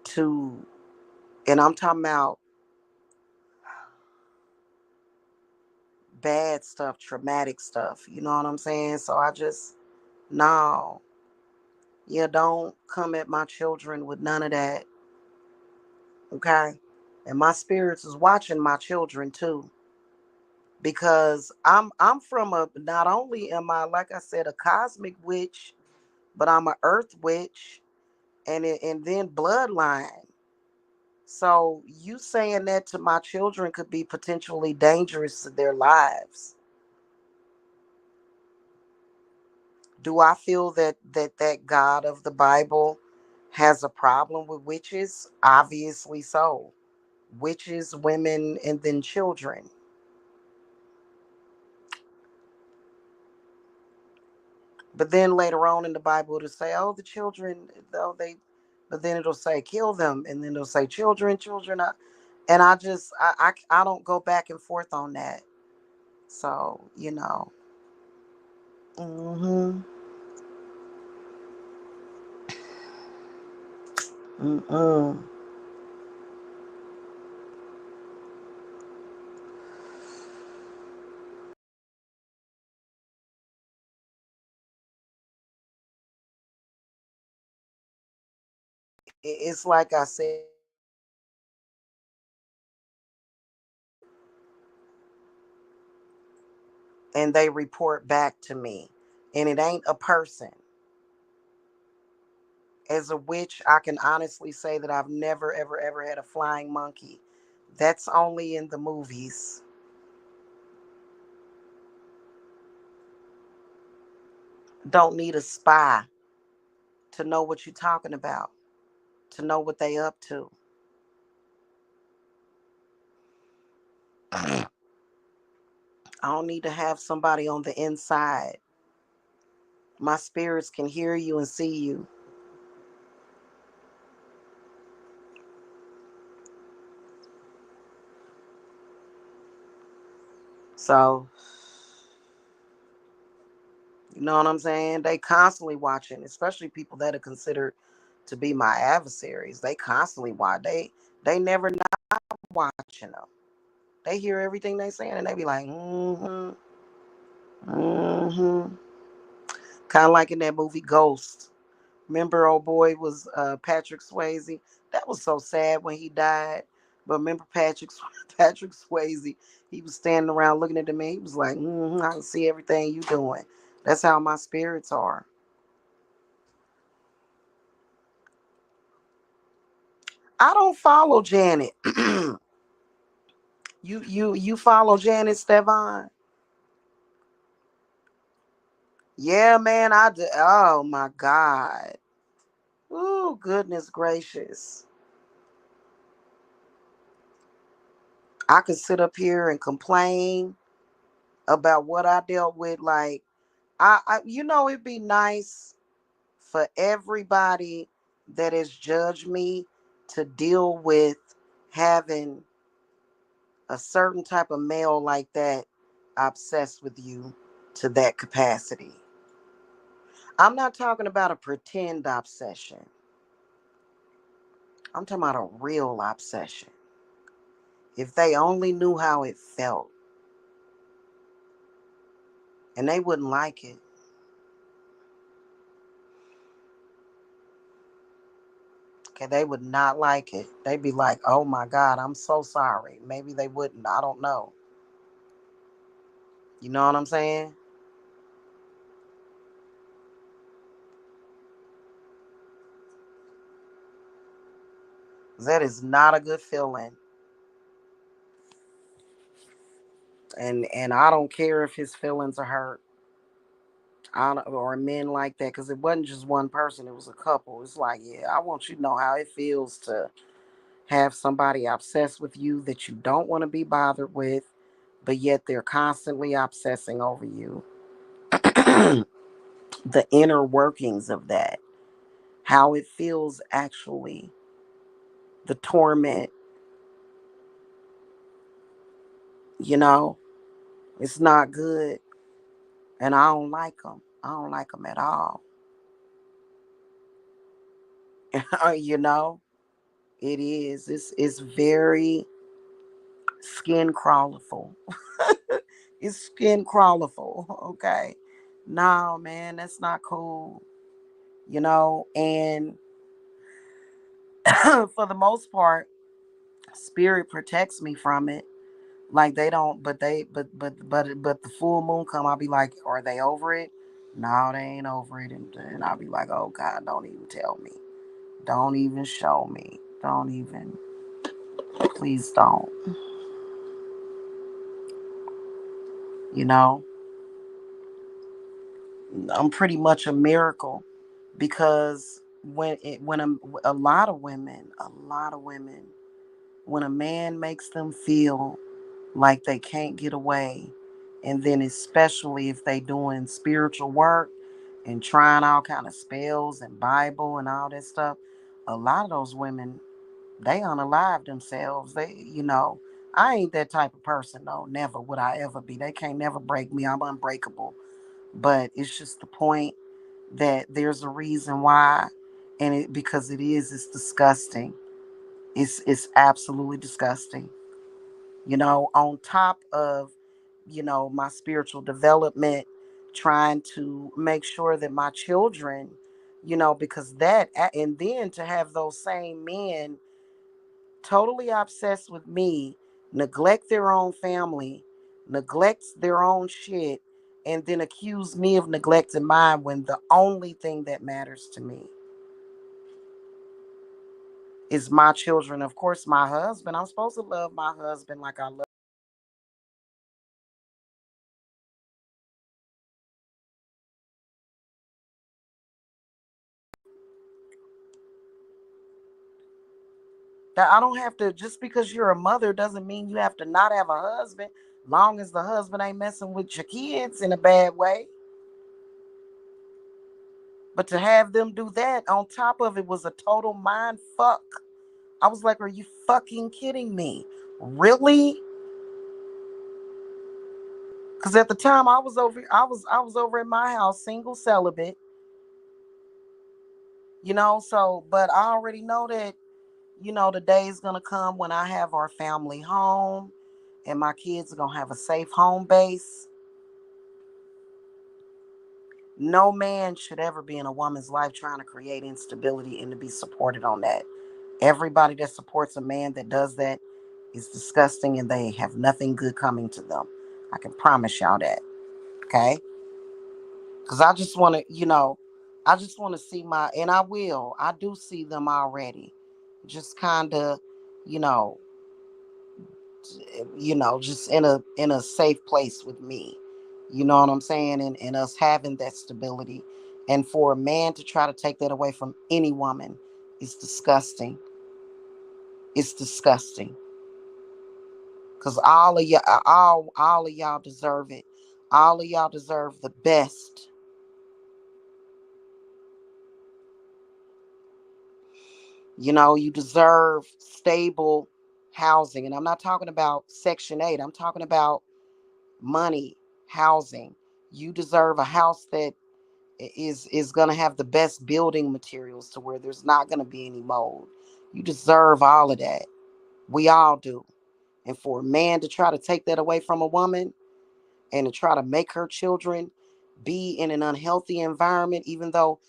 to, and I'm talking about bad stuff, traumatic stuff. You know what I'm saying? So I just, no, yeah, don't come at my children with none of that. Okay? And my spirits is watching my children too. Because I'm from a, not only am I, like I said, a cosmic witch, but I'm a earth witch, and then bloodline. So you saying that to my children could be potentially dangerous to their lives. Do I feel that God of the Bible has a problem with witches? Obviously so. Witches, women, and then children. But then later on in the Bible, it'll say, "Oh, the children, though they," but then it'll say, "Kill them," and then it'll say, "Children, children." And I don't go back and forth on that. So hmm mm-mm. It's like I said, and they report back to me, and it ain't a person. As a witch, I can honestly say that I've never, ever, ever had a flying monkey. That's only in the movies. Don't need a spy to know what you're talking about, to know what they up to. I don't need to have somebody on the inside. My spirits can hear you and see you. So You know what I'm saying? They constantly watching, especially people that are considered to be my adversaries. They constantly watch. They never not watching them. They hear everything they saying and they be like, mm-hmm, mm-hmm. Kind of like in that movie Ghost. Remember, old boy was Patrick Swayze. That was so sad when he died. But remember, Patrick Swayze. He was standing around looking at the man. He was like, I can see everything you doing. That's how my spirits are. I don't follow Janet. You follow Janet Stevan? Yeah, man. I do. Oh my God. Oh goodness gracious. I could sit up here and complain about what I dealt with. Like it'd be nice for everybody that has judged me to deal with having a certain type of male like that obsessed with you to that capacity. I'm not talking about a pretend obsession. I'm talking about a real obsession. If they only knew how it felt, and they wouldn't like it. Okay, they would not like it. They'd be like, oh my God, I'm so sorry. Maybe they wouldn't. I don't know. You know what I'm saying? That is not a good feeling. And I don't care if his feelings are hurt. Or men like that, because it wasn't just one person, it was a couple. It's like, yeah, I want you to know how it feels to have somebody obsessed with you that you don't want to be bothered with, but yet they're constantly obsessing over you. The inner workings of that, how it feels actually, the torment, you know, it's not good. And I don't like them. I don't like them at all. You know, it is. It's very skin crawlerful. It's skin crawlerful. Okay. No, man, that's not cool. You know, and for the most part, spirit protects me from it. Like they don't, but the full moon come, I'll be like, are they over it? No, they ain't over it, and I'll be like, oh God, don't even tell me, don't even show me, don't even, please don't. You know, I'm pretty much a miracle because a lot of women, when a man makes them feel like they can't get away, and then especially if they doing spiritual work and trying all kind of spells and Bible and all that stuff, a lot of those women, they unalive themselves. I ain't that type of person though. Never would I ever be. They can't never break me. I'm unbreakable. But it's just the point that there's a reason why, and because it's disgusting. It's absolutely disgusting. On top of, my spiritual development, trying to make sure that my children, because and then to have those same men totally obsessed with me, neglect their own family, neglect their own shit, and then accuse me of neglecting mine when the only thing that matters to me is my children. Of course, my husband. I'm supposed to love my husband like I love. That I don't have to, just because you're a mother doesn't mean you have to not have a husband, long as the husband ain't messing with your kids in a bad way. But to have them do that on top of it was a total mind fuck. I was like, are you fucking kidding me? Really? Cause at the time I was over at my house, single, celibate, so but I already know that, the day is gonna come when I have our family home and my kids are gonna have a safe home base. No man should ever be in a woman's life trying to create instability and to be supported on that. Everybody that supports a man that does that is disgusting and they have nothing good coming to them. I can promise y'all that. Okay? Because I just want to see and I do see them already. Just kind of, you know, just in a safe place with me. You know what I'm saying? And us having that stability. And for a man to try to take that away from any woman is disgusting. It's disgusting. Cause all of y'all deserve it. All of y'all deserve the best. You deserve stable housing. And I'm not talking about Section 8. I'm talking about money, housing. You deserve a house that is going to have the best building materials to where there's not going to be any mold. You deserve all of that. We all do. And for a man to try to take that away from a woman and to try to make her children be in an unhealthy environment, even though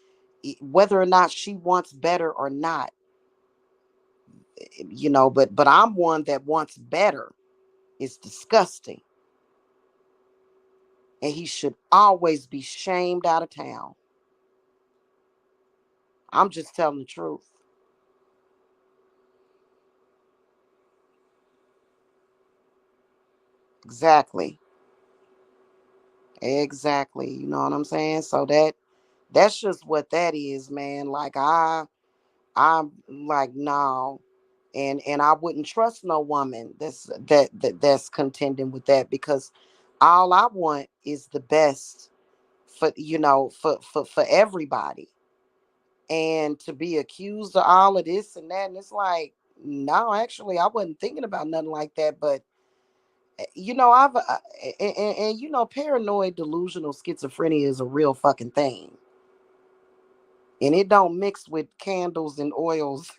whether or not she wants better or not, but I'm one that wants better. It's disgusting. And he should always be shamed out of town. I'm just telling the truth. Exactly. Exactly. You know what I'm saying? So that's just what that is, man. Like I'm like, no. And I wouldn't trust no woman that's contending with that, because all I want is the best for everybody. And to be accused of all of this and that, and it's like, no, actually I wasn't thinking about nothing like that. But I've and paranoid delusional schizophrenia is a real fucking thing, and it don't mix with candles and oils.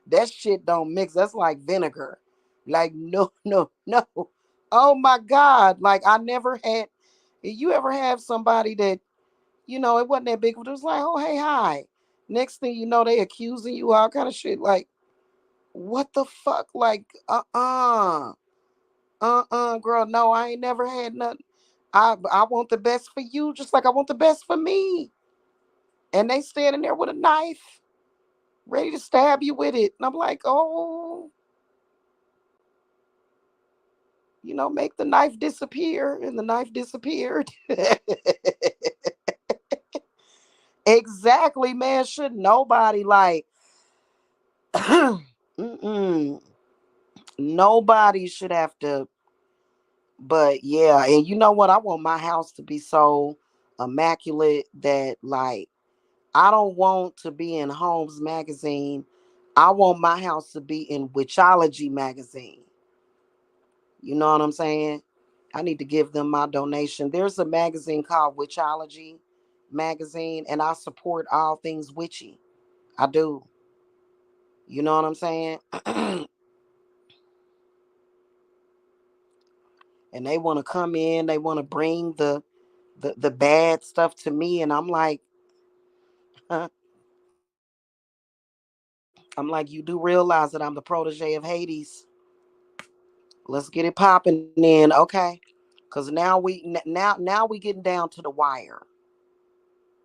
That shit don't mix. That's like vinegar. Like, no, no, no. Oh my God. Like, I never had. You ever have somebody that, it wasn't that big, but it was like, oh, hey, hi. Next thing you know, they accusing you all kind of shit. Like, what the fuck? Like, girl. No, I ain't never had nothing. I want the best for you, just like I want the best for me. And they standing there with a knife, ready to stab you with it. And I'm like, oh, make the knife disappear. And the knife disappeared. Exactly, man. Should nobody like, mm-mm, nobody should have to. But yeah, and you know what? I want my house to be so immaculate that, like, I don't want to be in Homes magazine. I want my house to be in Witchology magazine. You know what I'm saying? I need to give them my donation. There's a magazine called Witchology magazine, and I support all things witchy. I do. You know what I'm saying? And they want to come in, they want to bring the bad stuff to me, and I'm like, you do realize that I'm the protege of Hades. Let's get it popping then, okay? Because now we getting down to the wire.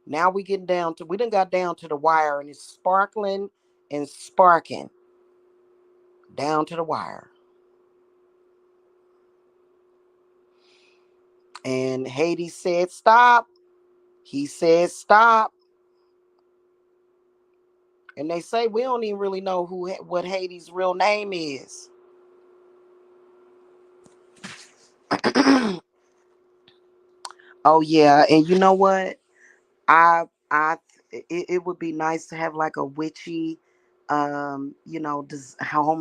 Now we done got down to the wire, and it's sparkling and sparking down to the wire. And Hades said stop. He said stop. And they say we don't even really know what Hades' real name is. Oh yeah, and you know what? I it would be nice to have like a witchy home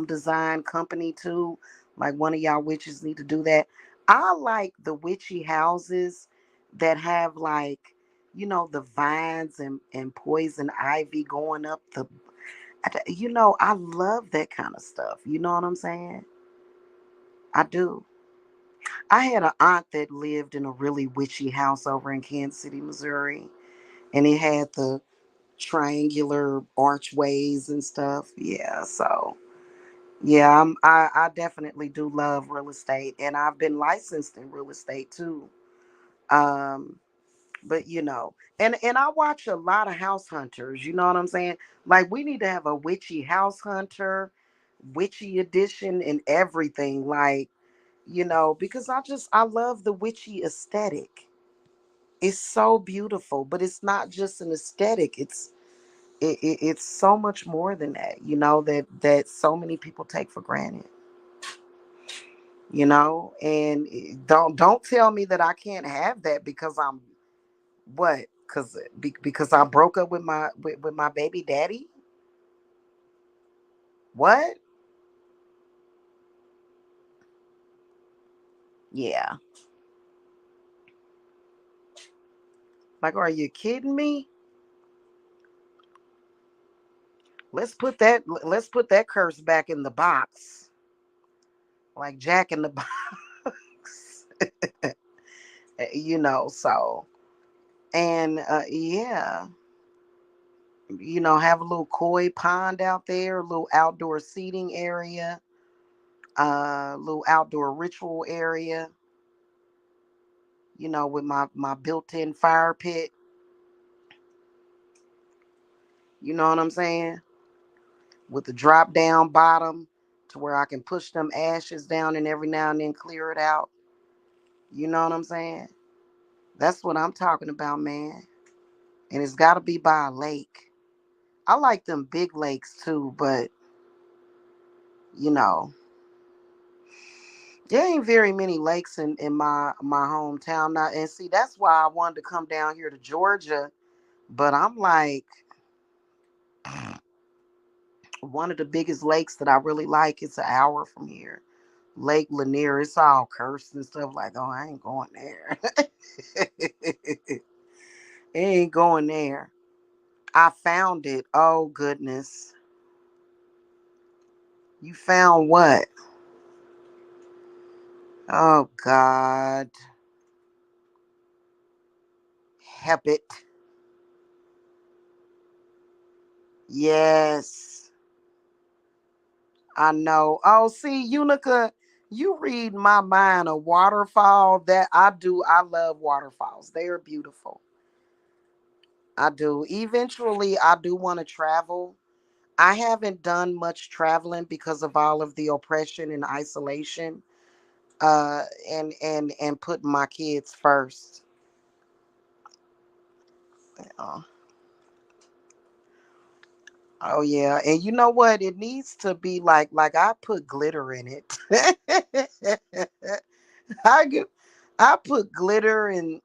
design company too. Like one of y'all witches need to do that. I like the witchy houses that have like, the vines and poison ivy going up the. I love that kind of stuff. You know what I'm saying? I do. I had an aunt that lived in a really witchy house over in Kansas City, Missouri, and it had the triangular archways and stuff. Yeah, so yeah, I definitely do love real estate, and I've been licensed in real estate too. Um, but and I watch a lot of house hunters. You know what I'm saying? Like we need to have a witchy house hunter, witchy edition, and everything. Like because I love the witchy aesthetic. It's so beautiful, but it's not just an aesthetic. It's so much more than that. That so many people take for granted. And don't tell me that I can't have that because I'm what? Because I broke up with my baby daddy. What? Yeah. Like, are you kidding me? Let's put that curse back in the box, like Jack in the box. So and yeah, have a little koi pond out there, a little outdoor seating area, little outdoor ritual area. With my built-in fire pit. You know what I'm saying? With the drop down bottom to where I can push them ashes down and every now and then clear it out. You know what I'm saying? That's what I'm talking about, man. And it's got to be by a lake. I like them big lakes too, but you know, there ain't very many lakes in my hometown now. And see, that's why I wanted to come down here to Georgia. But I'm like, one of the biggest lakes that I really like is an hour from here. Lake Lanier. It's all cursed and stuff. Like, oh, I ain't going there. It ain't going there. I found it. Oh goodness. You found what? Oh God. Help it. Yes. I know. Oh, see, Unica, you read my mind. A waterfall that I do. I love waterfalls. They are beautiful. I do. Eventually, I do want to travel. I haven't done much traveling because of all of the oppression and isolation, and putting my kids first. Uh, oh yeah, and you know what? It needs to be like I put glitter in it. I g- I put glitter and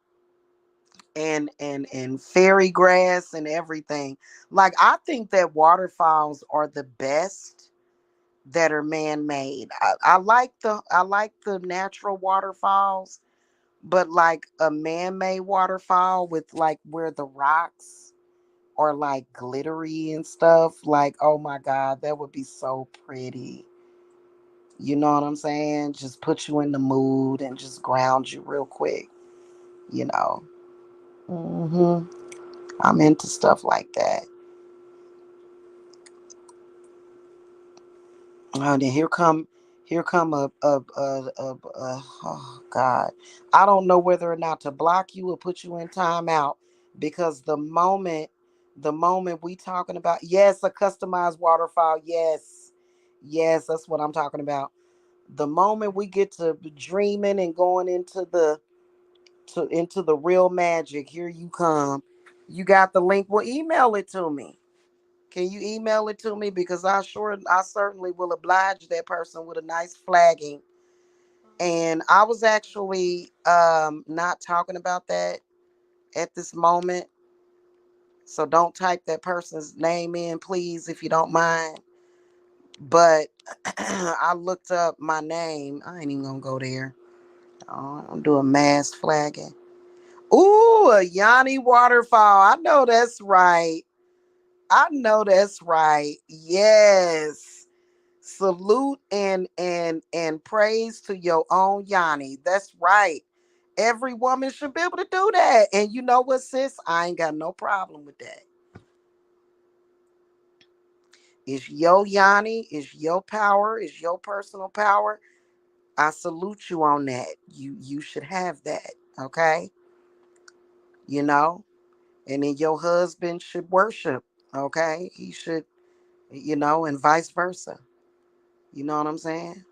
fairy grass and everything. Like I think that waterfalls are the best that are man-made. I like the natural waterfalls, but like a man-made waterfall with like where the rocks are like glittery and stuff, like oh my god, that would be so pretty. You know what I'm saying? Just put you in the mood and just ground you real quick, you know. Mhm. I'm into stuff like that. And then here come oh God. I don't know whether or not to block you or put you in timeout because the moment we talking about, yes, a customized waterfall, yes. Yes, that's what I'm talking about. The moment we get to dreaming and going into the real magic, here you come. You got the link. Well, email it to me. Can you email it to me? Because I certainly will oblige that person with a nice flagging. And I was actually not talking about that at this moment. So don't type that person's name in, please, if you don't mind. But I looked up my name. I ain't even gonna go there. Oh, I'm doing mass flagging. Ooh, a Yanni waterfall. I know that's right. I know that's right. Yes. Salute and praise to your own Yanni. That's right. Every woman should be able to do that. And you know what, sis? I ain't got no problem with that. It's your Yanni, it's your power, it's your personal power. I salute you on that. You should have that. Okay? You know? And then your husband should worship. Okay? He should, and vice versa. You know what I'm saying?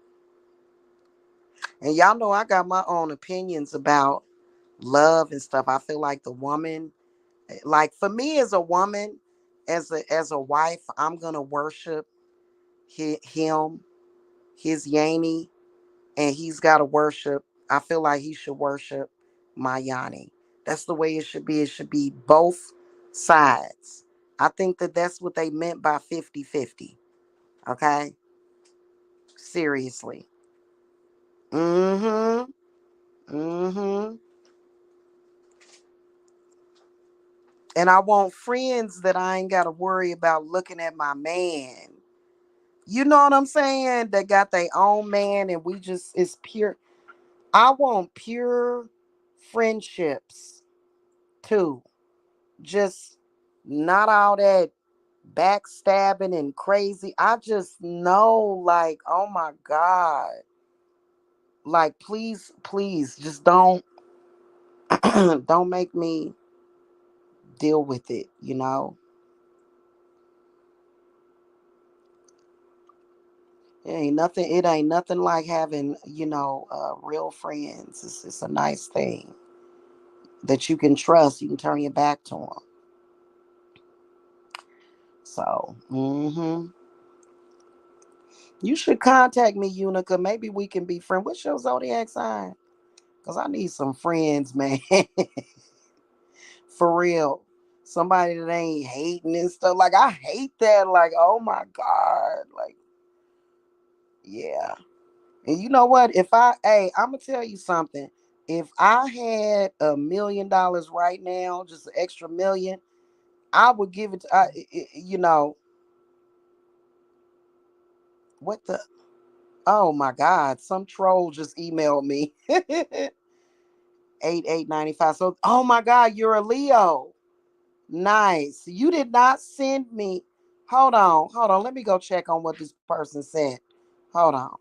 And y'all know I got my own opinions about love and stuff. I feel like the woman, like for me as a woman, as a wife, I'm gonna worship him, his Yanni, and he's gotta worship. I feel like he should worship my Yanni. That's the way it should be. It should be both sides. I think that that's what they meant by 50-50. Okay? Seriously. Mm-hmm. Mm-hmm. And I want friends that I ain't got to worry about looking at my man. You know what I'm saying? That got their own man and we just, it's pure. I want pure friendships too. Just not all that backstabbing and crazy. I just know, like, oh my God. Like, please, please, just don't, don't make me deal with it. It ain't nothing like having, real friends. It's a nice thing that you can trust. You can turn your back to them. So, you should contact me, Unica. Maybe we can be friends. What's your zodiac sign? Because I need some friends, man. For real. Somebody that ain't hating and stuff. Like, I hate that. Like, oh my God. Like, yeah. And you know what? I'm gonna tell you something. If I had $1 million right now, just an extra million, I would give it to, what the, oh my God, some troll just emailed me. 8895. So, oh my God, you're a Leo. Nice. You did not send me. Hold on. Let me go check on what this person said. Hold on.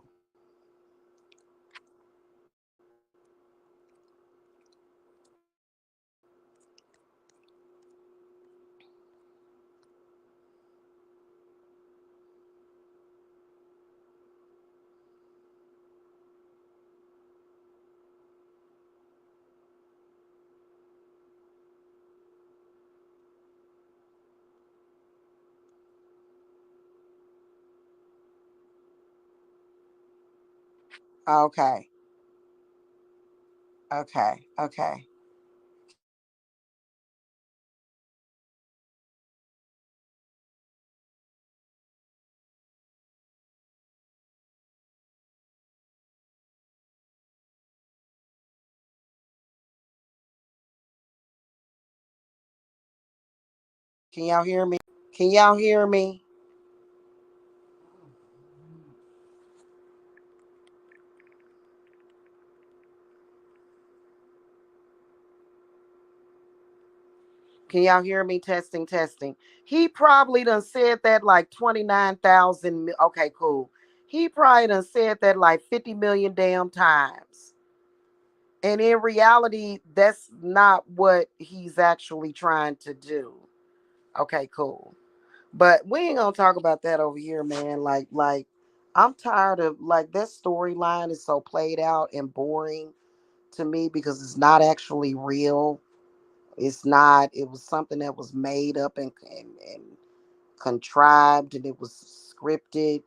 Okay. Okay. Okay. Can y'all hear me? Can y'all hear me? Can y'all hear me? Testing, testing. He probably done said that like 29,000. Okay, cool. He probably done said that like 50 million damn times. And in reality, that's not what he's actually trying to do. Okay, cool. But we ain't gonna talk about that over here, man. Like I'm tired of like that storyline is so played out and boring to me because it's not actually real. It's not. It was something that was made up and contrived, and it was scripted.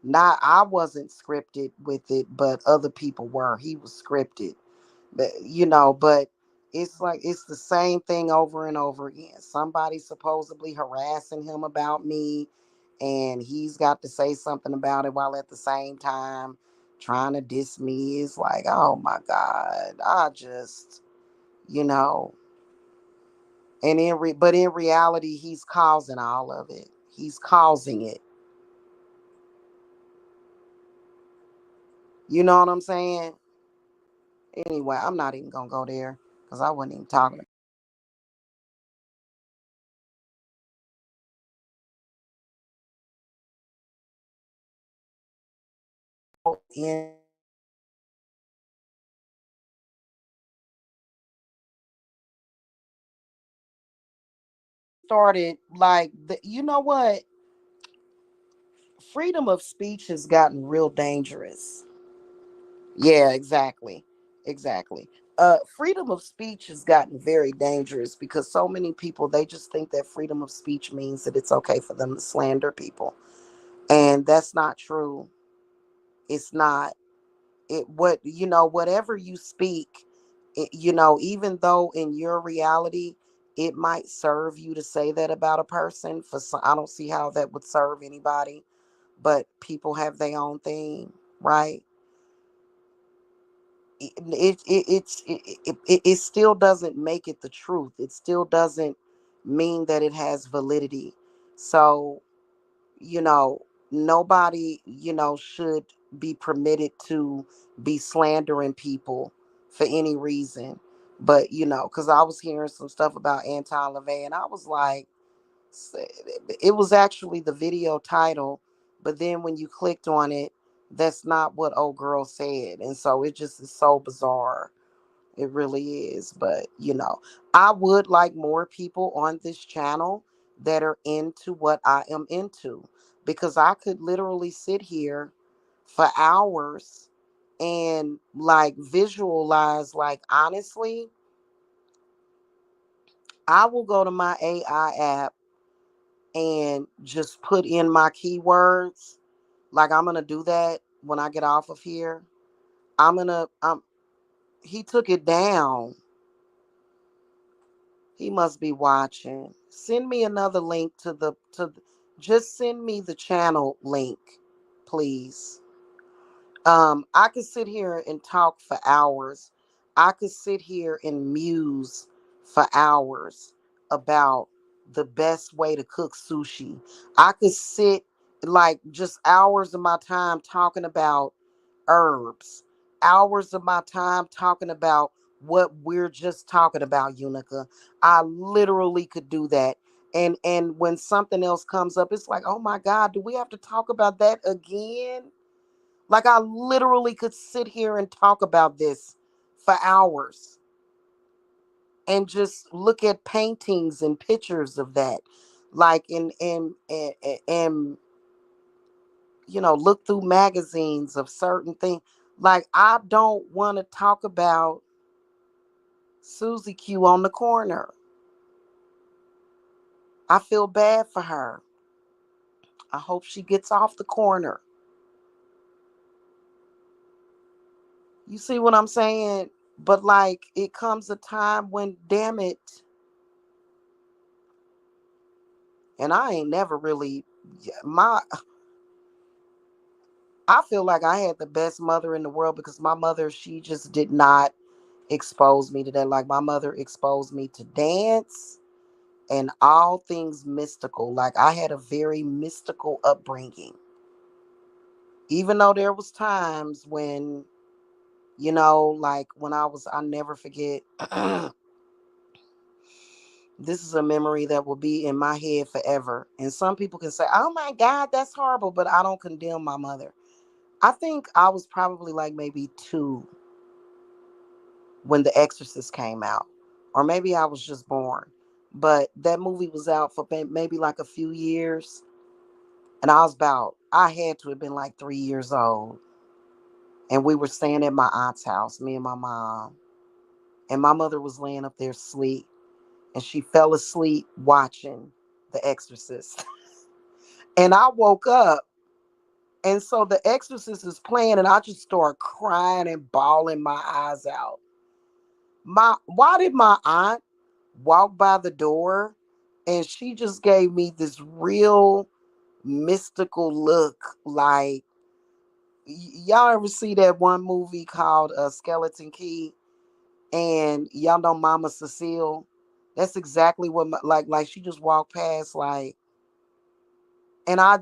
Not I wasn't scripted with it, but other people were. He was scripted, but it's like it's the same thing over and over again. Somebody supposedly harassing him about me, and he's got to say something about it while at the same time trying to diss me. It's like, oh my God, I just, you know, and but in reality, he's causing all of it. He's causing it. You know what I'm saying? Anyway, I'm not even gonna go there because I wasn't even talking about in started like the, you know what? Freedom of speech has gotten real dangerous. Yeah, exactly. Exactly. Freedom of speech has gotten very dangerous because so many people they just think that freedom of speech means that it's okay for them to slander people. And that's not true. It's not. It what you know, whatever you speak, you know, even though in your reality it might serve you to say that about a person, for some, I don't see how that would serve anybody, but people have their own thing, right? It still doesn't make it the truth. It still doesn't mean that it has validity. So, you know, nobody, you know, should be permitted to be slandering people for any reason. But, you know, because I was hearing some stuff about Anton LaVey and I was like, it was actually the video title, but then when you clicked on it, that's not what old girl said. And so it just is so bizarre. It really is. But, you know, I would like more people on this channel that are into what I am into because I could literally sit here for hours and like visualize, like, honestly, I will go to my AI app and just put in my keywords. Like, I'm going to do that when I get off of here. I'm going to, he took it down. He must be watching. Send me another link just send me the channel link, please. I could sit here and talk for hours. I could sit here and muse for hours about the best way to cook sushi. I could sit like just hours of my time talking about herbs, hours of my time talking about what we're just talking about, Unica. I literally could do that. And when something else comes up, it's like, oh my God, do we have to talk about that again? Like, I literally could sit here and talk about this for hours and just look at paintings and pictures of that. Like, and you know, look through magazines of certain things. Like, I don't want to talk about Susie Q on the corner. I feel bad for her. I hope she gets off the corner. You see what I'm saying? But like, it comes a time when, damn it, and I ain't never really my I feel like I had the best mother in the world because my mother, she just did not expose me to that. Like, my mother exposed me to dance and all things mystical. Like, I had a very mystical upbringing. Even though there was times when, you know, like when I never forget. This is a memory that will be in my head forever. And some people can say, "Oh my God, that's horrible," but I don't condemn my mother. I think I was probably like maybe 2 when The Exorcist came out, or maybe I was just born. But that movie was out for maybe like a few years, and I had to have been like 3 years old, and we were staying at my aunt's house, me and my mom, and my mother was laying up there asleep, and she fell asleep watching The Exorcist, and I woke up. And so The Exorcist is playing, and I just start crying and bawling my eyes out. Why did my aunt walk by the door and she just gave me this real mystical look, like Y'all ever see that one movie called Skeleton Key? And y'all know Mama Cecile? That's exactly what like she just walked past like, and I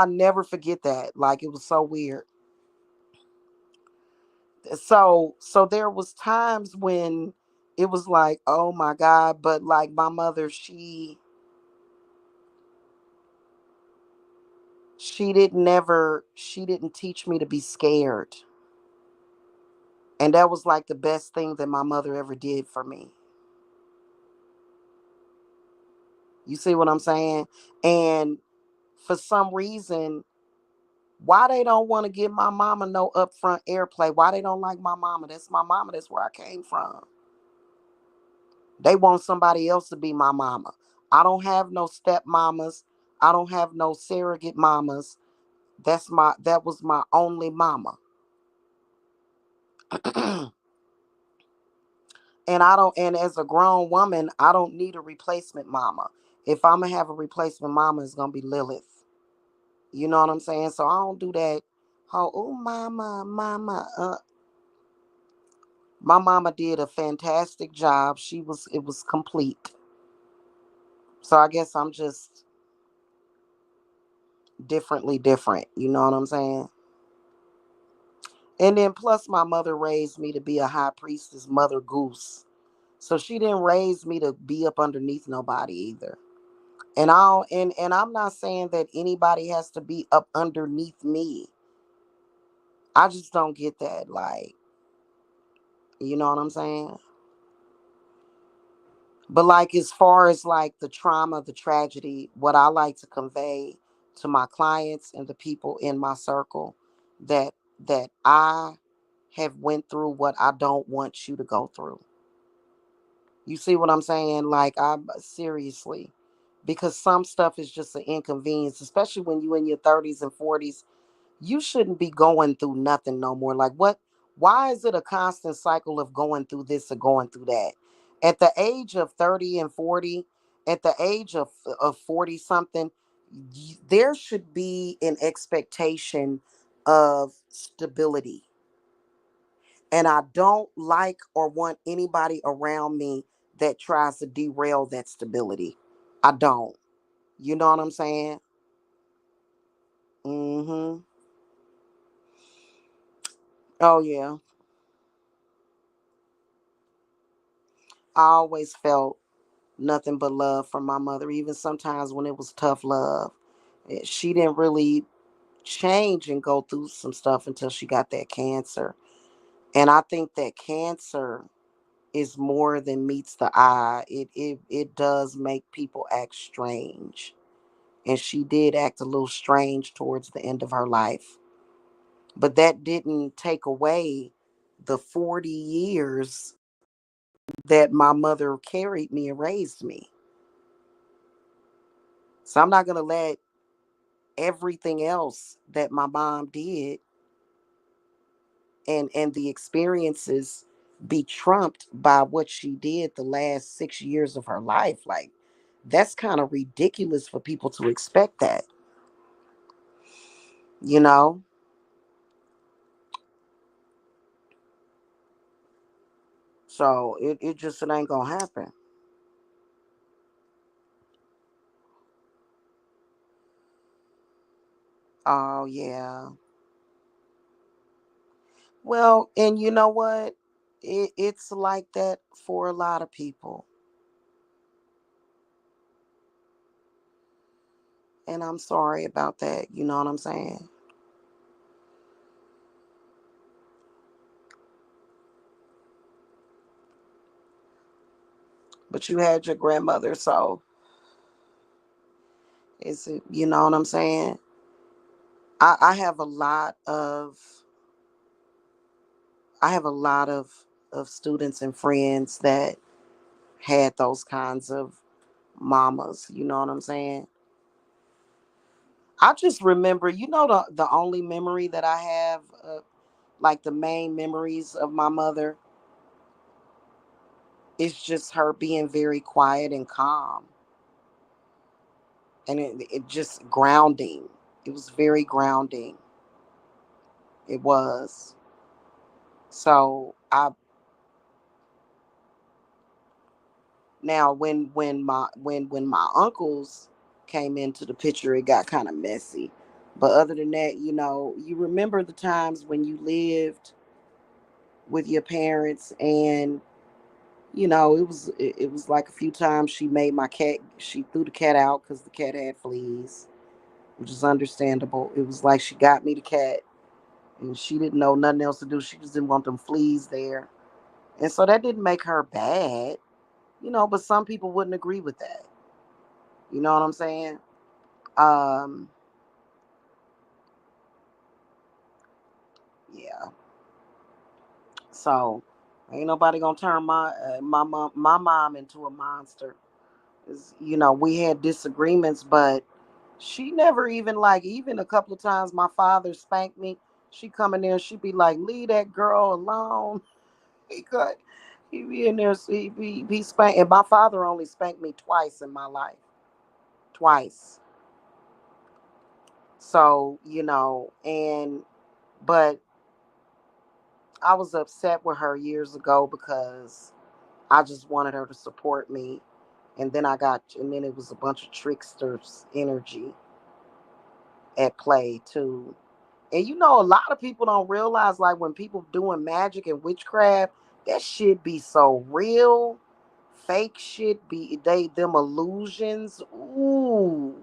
never forget that. Like it was so weird. So there was times when it was like, oh my God, but like my mother, she didn't teach me to be scared. And that was like the best thing that my mother ever did for me. You see what I'm saying? And for some reason, why they don't want to give my mama no upfront airplay? Why they don't like my mama? That's my mama. That's where I came from. They want somebody else to be my mama. I don't have no stepmamas. I don't have no surrogate mamas. That was my only mama. And as a grown woman, I don't need a replacement mama. If I'm gonna have a replacement mama, it's gonna be Lilith. You know what I'm saying? So I don't do that. Oh, mama, mama. My mama did a fantastic job. It was complete. So I guess I'm just differently different. You know what I'm saying? And then plus my mother raised me to be a high priestess, Mother Goose. So she didn't raise me to be up underneath nobody either. And I'm not saying that anybody has to be up underneath me. I just don't get that. Like, you know what I'm saying? But like as far as like the trauma, the tragedy, what I like to convey to my clients and the people in my circle that I have went through what I don't want you to go through. You see what I'm saying? Like I'm seriously, because some stuff is just an inconvenience, especially when you in your 30s and 40s. You shouldn't be going through nothing no more. Like what? Why is it a constant cycle of going through this or going through that? At the age of 30 and 40, at the age of 40 something, there should be an expectation of stability. And I don't like or want anybody around me that tries to derail that stability. I don't. You know what I'm saying? Mm-hmm. Oh yeah. I always felt nothing but love from my mother, even sometimes when it was tough love. She didn't really change and go through some stuff until she got that cancer. And I think that cancer is more than meets the eye. It does make people act strange. And she did act a little strange towards the end of her life. But that didn't take away the 40 years that my mother carried me and raised me. So I'm not going to let everything else that my mom did and the experiences be trumped by what she did the last 6 years of her life. Like that's kind of ridiculous for people to expect that, you know? So it ain't gonna happen. Oh yeah. Well, and you know what? It's like that for a lot of people. And I'm sorry about that. You know what I'm saying? But you had your grandmother, so is it, you know what I'm saying? I have a lot of I have a lot of students and friends that had those kinds of mamas, you know what I'm saying? I just remember, the only memory that I have, like the main memories of my mother, is just her being very quiet and calm, and it just grounding. It was very grounding. It was. So I now when my uncles came into the picture, it got kind of messy. But other than that, you remember the times when you lived with your parents, and it was like a few times she threw the cat out because the cat had fleas, which is understandable. It was like she got me the cat, and she didn't know nothing else to do. She just didn't want them fleas there. And so that didn't make her bad, but some people wouldn't agree with that. You know what I'm saying? Um, yeah. So ain't nobody gonna turn my mom into a monster. We had disagreements, but she never even, like, even a couple of times my father spanked me. She come in there and she be like, "Leave that girl alone." He could. He be in there. He spank. And my father only spanked me twice in my life. Twice. So but I was upset with her years ago because I just wanted her to support me, and then it was a bunch of tricksters energy at play too. And a lot of people don't realize, like, when people doing magic and witchcraft, that shit be so real. Fake shit be them illusions. Ooh.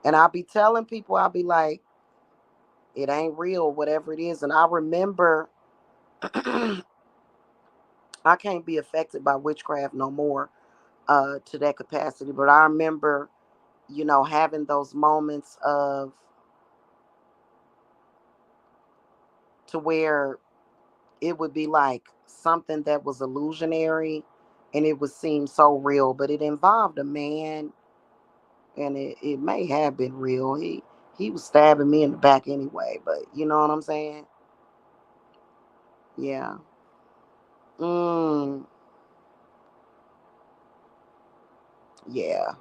And I'll be telling people, I'll be like, it ain't real, whatever it is. And I remember I can't be affected by witchcraft no more, to that capacity. But I remember, having those moments of to where it would be like something that was illusionary and it would seem so real, but it involved a man, and it may have been real. He was stabbing me in the back anyway, but you know what I'm saying? Yeah. Mm, yeah.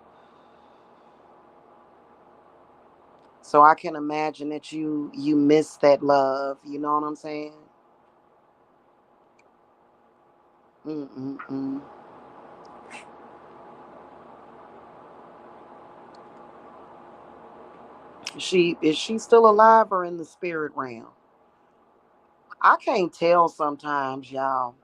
So I can imagine that you miss that love, you know what I'm saying? Mm-mm-mm. Is she still alive or in the spirit realm? I can't tell sometimes, y'all.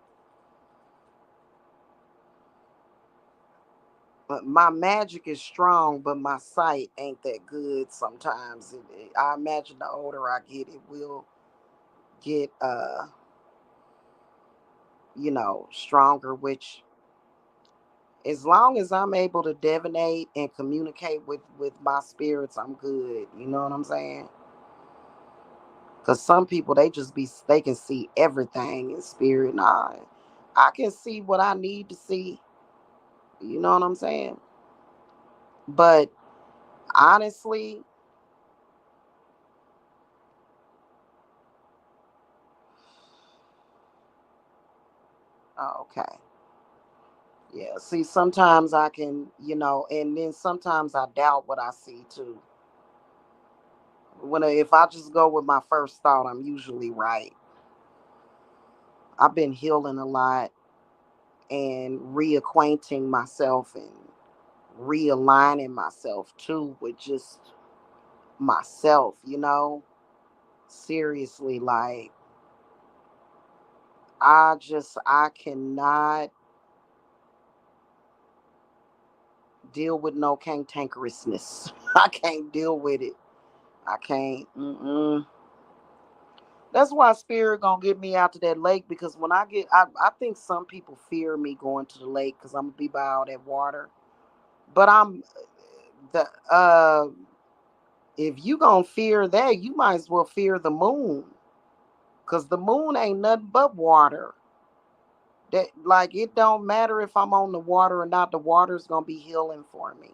But my magic is strong, but my sight ain't that good sometimes. I imagine the older I get, it will get stronger, which, as long as I'm able to divinate and communicate with my spirits, I'm good. You know what I'm saying? Because some people, they can see everything in spirit. And I can see what I need to see. You know what I'm saying? But honestly, okay. Yeah, see, sometimes I can, and then sometimes I doubt what I see too. If I just go with my first thought, I'm usually right. I've been healing a lot and reacquainting myself and realigning myself too with just myself, Seriously, like, I cannot deal with no cantankerousness. I can't deal with it. I can't. Mm-mm. That's why spirit gonna get me out to that lake, because when I think some people fear me going to the lake because I'm gonna be by all that water. But the if you gonna fear that, you might as well fear the moon, because the moon ain't nothing but water. That, like, it don't matter if I'm on the water or not. The water's gonna be healing for me,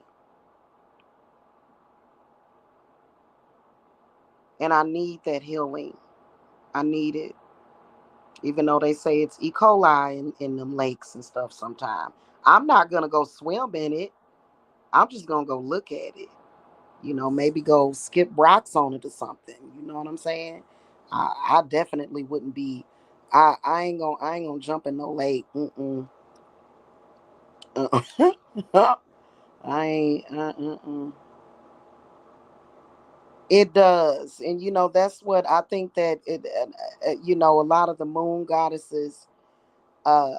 and I need that healing. I need it, even though they say it's E. coli in them lakes and stuff. Sometimes I'm not gonna go swim in it. I'm just gonna go look at it. Maybe go skip rocks on it or something. You know what I'm saying? I definitely wouldn't be. I ain't gonna jump in no lake. Mm-mm. Uh-uh. I ain't. It does, and that's what I think that a lot of the moon goddesses, uh,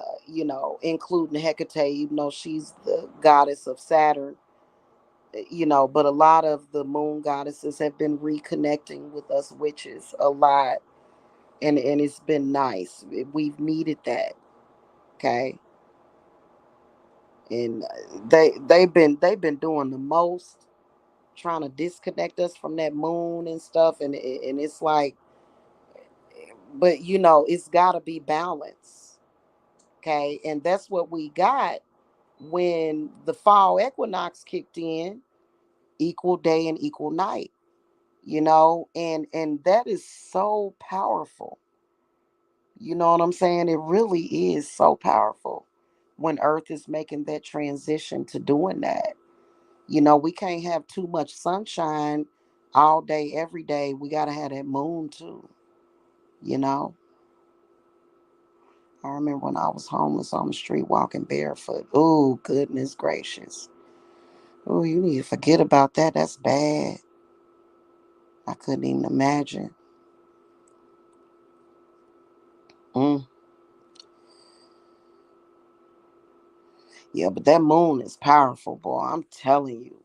including Hecate, even though she's the goddess of Saturn, but a lot of the moon goddesses have been reconnecting with us witches a lot, and it's been nice. We've needed that, okay, and they've been doing the most, trying to disconnect us from that moon and stuff, and it's like, but it's got to be balance, okay, and that's what we got when the fall equinox kicked in, equal day and equal night, and that is so powerful. You know what I'm saying? It really is so powerful when earth is making that transition to doing that. We can't have too much sunshine all day every day. We got to have that moon too, you know I remember when I was homeless on the street walking barefoot. Oh, goodness gracious. Oh, you need to forget about that. That's bad. I couldn't even imagine. Mm. Yeah, but that moon is powerful, boy. I'm telling you.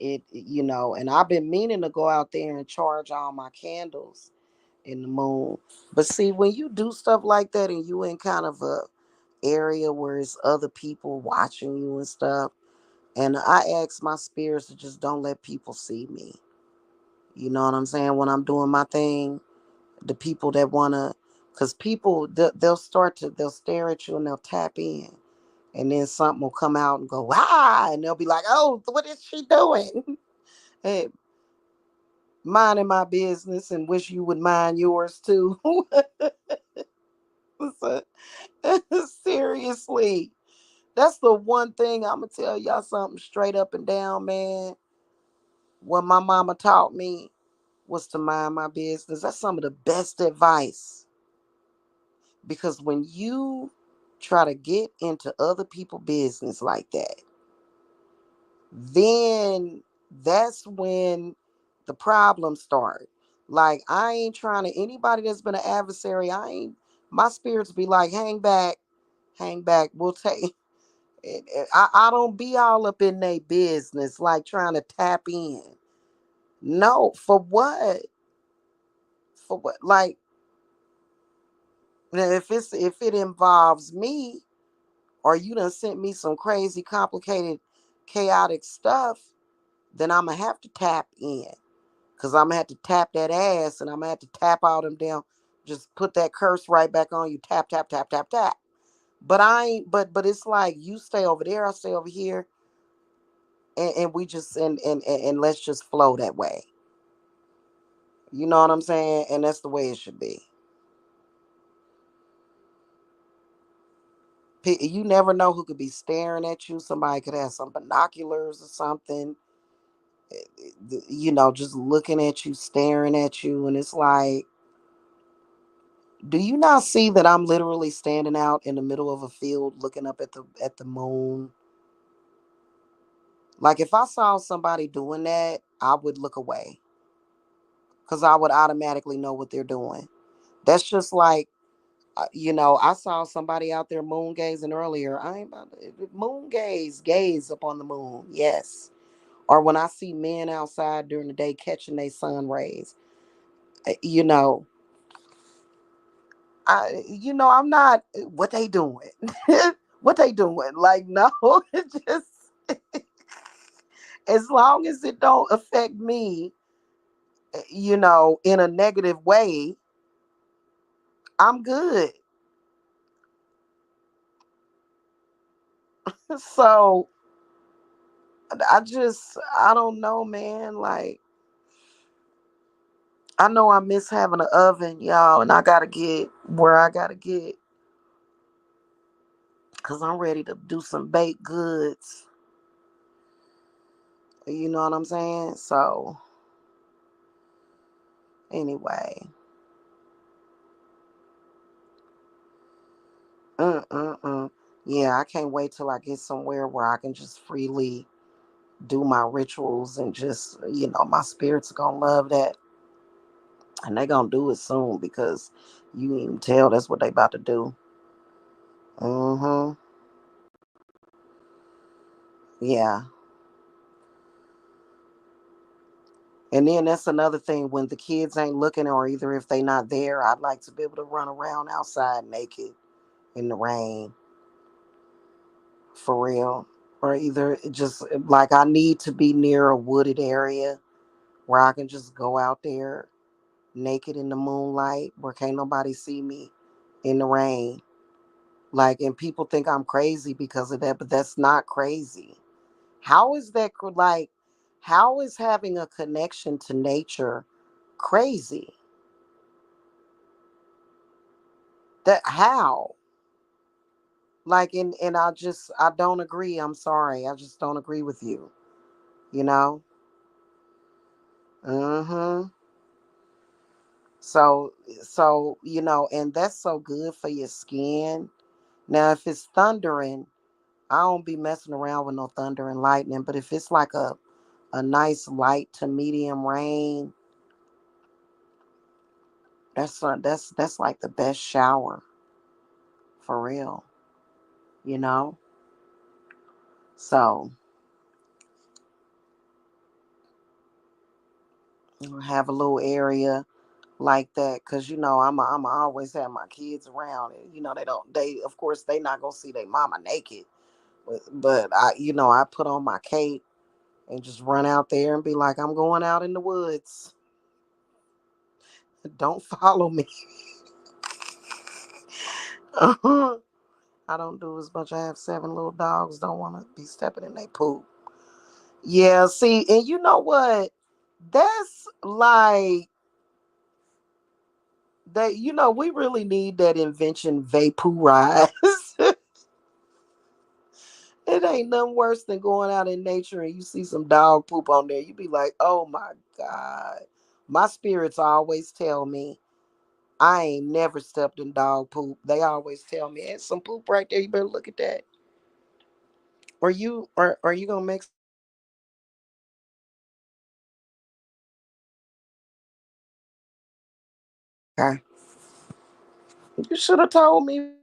And I've been meaning to go out there and charge all my candles in the moon. But see, when you do stuff like that and you in kind of a area where it's other people watching you and stuff, and I ask my spirits to just don't let people see me. You know what I'm saying? When I'm doing my thing, the people that wanna, because people they'll stare at you and they'll tap in, and then something will come out and go and they'll be like, "Oh, what is she doing?" Hey, minding my business and wish you would mind yours too. So, seriously, that's the one thing I'm gonna tell y'all something straight up and down, man. What my mama taught me was to mind my business. That's some of the best advice, because when you try to get into other people's business like that, then that's when the problems start. Like, I ain't trying to, anybody that's been an adversary, my spirits be like, hang back, we'll take. I don't be all up in their business, like trying to tap in. No, for what? For what? Like, if it involves me, or you done sent me some crazy, complicated, chaotic stuff, then I'm gonna have to tap in. Cause I'm gonna have to tap that ass, and I'm gonna have to tap all them down. Just put that curse right back on you. Tap, tap, tap, tap, tap. But I ain't. But it's like, you stay over there, I stay over here, and we just and let's just flow that way. You know what I'm saying? And that's the way it should be. You never know who could be staring at you. Somebody could have some binoculars or something. Just looking at you, staring at you, and it's like, do you not see that I'm literally standing out in the middle of a field looking up at the moon? Like, if I saw somebody doing that, I would look away, because I would automatically know what they're doing. That's just like, I saw somebody out there moon gazing earlier. I ain't about to moon gaze upon the moon. Yes. Or when I see men outside during the day catching their sun rays, uh, you know, I'm not, what they doing. What they doing? Like, no, it just, as long as it don't affect me, in a negative way, I'm good. So I don't know, man. Like, I know I miss having an oven, y'all, and I gotta get where I gotta get, because I'm ready to do some baked goods. You know what I'm saying? So, anyway, Mm-mm-mm. Yeah, I can't wait till I get somewhere where I can just freely do my rituals and just, my spirits gonna love that. And they gonna do it soon because you can even tell that's what they about to do. Mm-hmm. Yeah. And then that's another thing when the kids ain't looking or either if they not there, I'd like to be able to run around outside naked in the rain for real. Or either just like I need to be near a wooded area where I can just go out there naked in the moonlight where can't nobody see me in the rain. Like, and people think I'm crazy because of that, but that's not crazy. How is that like, how is having a connection to nature crazy? That how? Like, and I don't agree. I'm sorry. I just don't agree with you, you know? Mm-hmm. So, and that's so good for your skin. Now, if it's thundering, I don't be messing around with no thunder and lightning. But if it's like a nice light to medium rain, that's like the best shower for real, you know. So have a little area like that because I'm always have my kids around and they of course they not gonna see their mama naked, but I put on my cape and just run out there and be like, I'm going out in the woods. Don't follow me. I don't do as much. I have 7 little dogs. Don't want to be stepping in their poop. Yeah, see, and you know what? That's like that. We really need that invention vaporize. It ain't nothing worse than going out in nature and you see some dog poop on there. You be like, oh my God. My spirits always tell me I ain't never stepped in dog poop. They always tell me, it's some poop right there. You better look at that. Or are you gonna make okay. You should have told me.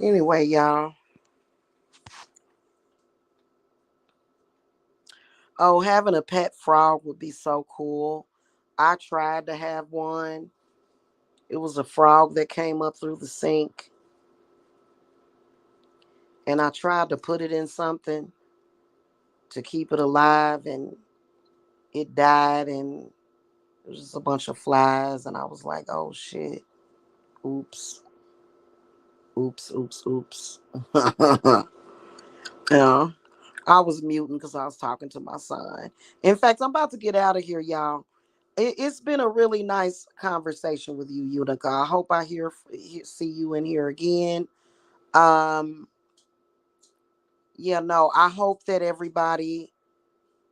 Anyway, y'all. Oh, having a pet frog would be so cool. I tried to have one. It was a frog that came up through the sink, and I tried to put it in something to keep it alive, and it died, and it was just a bunch of flies, and I was like, oh shit. Oops. Oops, oops, oops. Yeah. I was muting because I was talking to my son. In fact, I'm about to get out of here, y'all. It's been a really nice conversation with you, Utica. I hope I see you in here again. Um, yeah, no, I hope that everybody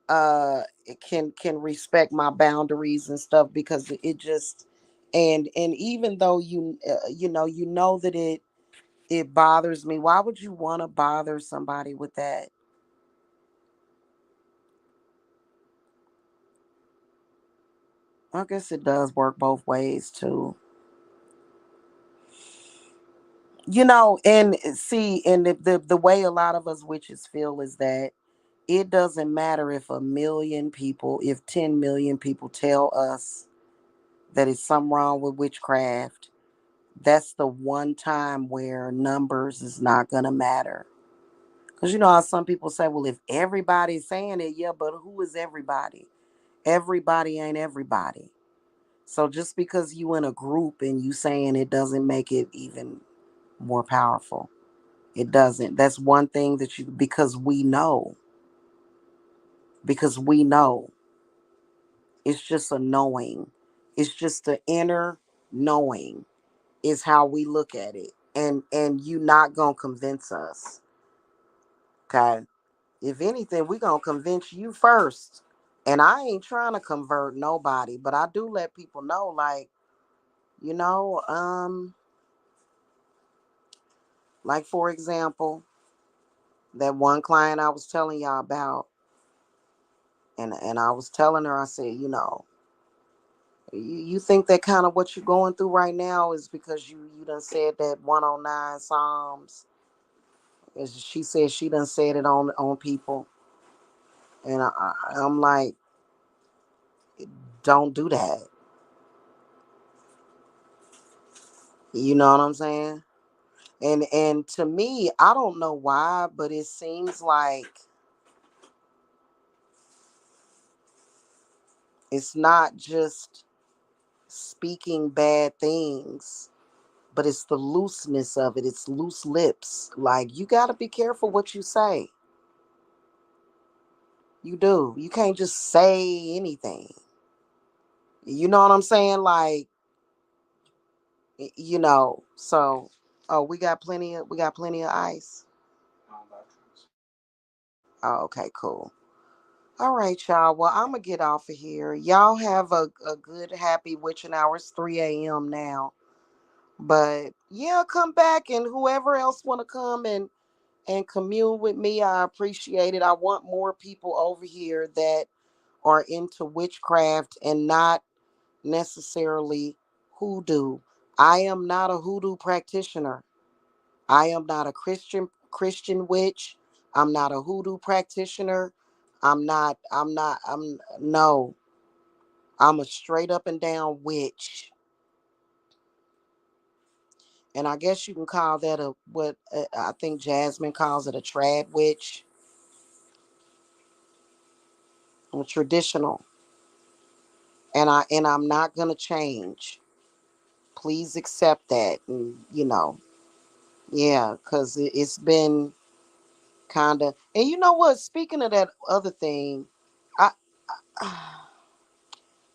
can respect my boundaries and stuff because it just and even though you know that it bothers me. Why would you want to bother somebody with that? I guess it does work both ways too. And see, and the way a lot of us witches feel is that it doesn't matter if a million people, if 10 million people tell us that it's something wrong with witchcraft. That's the one time where numbers is not gonna matter. Because you know how some people say, well, if everybody's saying it, yeah, but who is everybody? Everybody ain't everybody. So just because you in a group and you saying it doesn't make it even more powerful. It doesn't. That's one thing that because we know. It's just a knowing. It's just the inner knowing is how we look at it. And you not gonna convince us. Okay. If anything, we gonna convince you first. And I ain't trying to convert nobody, but I do let people know, like, you know, like for example, that one client I was telling y'all about, and I was telling her, I said, you think that kind of what you're going through right now is because you done said that 109 Psalms. And she said she done said it on people, and I'm like, don't do that. You know what I'm saying? And to me, I don't know why, but it seems like it's not just speaking bad things, but it's the looseness of it. It's loose lips. Like, you got to be careful what you say. You do. You can't just say anything. You know what I'm saying? Like, so oh, we got plenty of ice. Oh, okay, cool. All right, y'all. Well, I'm gonna get off of here. Y'all have a good, happy witching hour. It's 3 a.m. now. But yeah, come back, and whoever else wanna come and commune with me, I appreciate it. I want more people over here that are into witchcraft and not necessarily hoodoo. I am not a hoodoo practitioner. I am not a Christian witch. I'm not a hoodoo practitioner. I'm no. I'm a straight up and down witch. And I guess you can call that what I think Jasmine calls it, a trad witch, a traditional. And I'm not gonna change. Please accept that. And, yeah, because it's been kind of. And you know what? Speaking of that other thing, I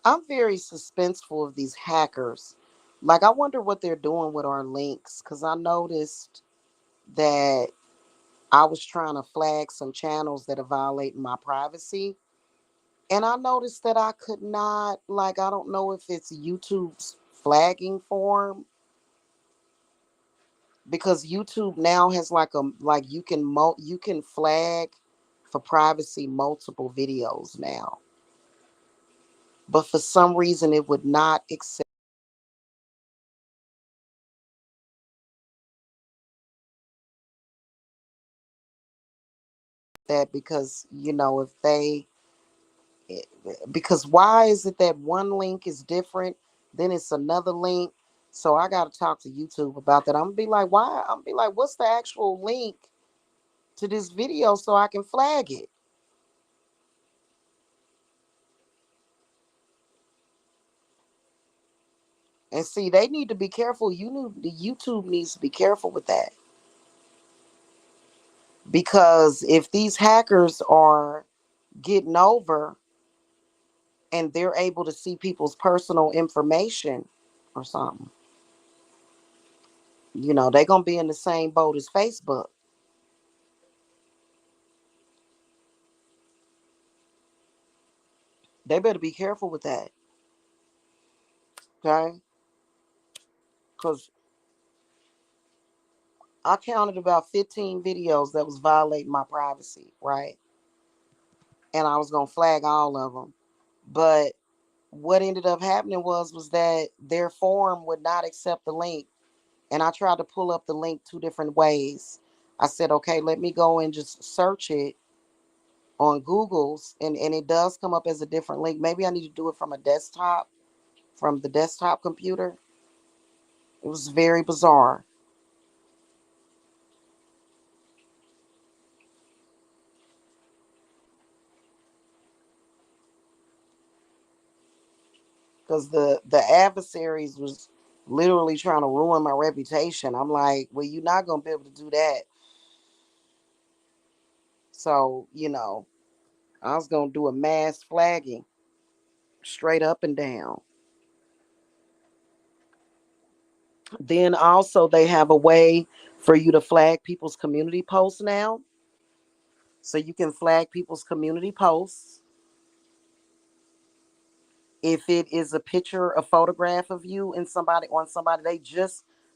I'm very suspenseful of these hackers. Like, I wonder what they're doing with our links, because I noticed that I was trying to flag some channels that are violating my privacy. And I noticed that I could not, like, I don't know if it's YouTube's flagging form, because YouTube now has like you can flag for privacy multiple videos now. But for some reason it would not accept that, because if they eh, because why is it that one link is different, then it's another link? So I got to talk to YouTube about that. I'm gonna be like, what's the actual link to this video so I can flag it? And see, they need to be careful. The YouTube needs to be careful with that, because if these hackers are getting over and they're able to see people's personal information or something, they're gonna be in the same boat as Facebook. They better be careful with that. Okay, because I counted about 15 videos that was violating my privacy, right? And I was gonna flag all of them. But what ended up happening was that their form would not accept the link. And I tried to pull up the link two different ways. I said, okay, let me go and just search it on Google's, and it does come up as a different link. Maybe I need to do it from the desktop computer. It was very bizarre, because the adversaries was literally trying to ruin my reputation. I'm like, well, you're not gonna be able to do that. So, I was gonna do a mass flagging straight up and down. Then also they have a way for you to flag people's community posts now. So you can flag people's community posts. If it is a picture, a photograph of you and somebody on somebody,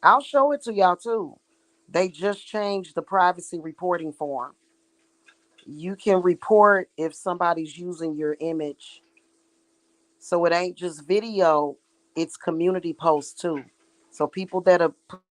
I'll show it to y'all too. They just changed the privacy reporting form. You can report if somebody's using your image. So it ain't just video, it's community posts too. So people that are putting pictures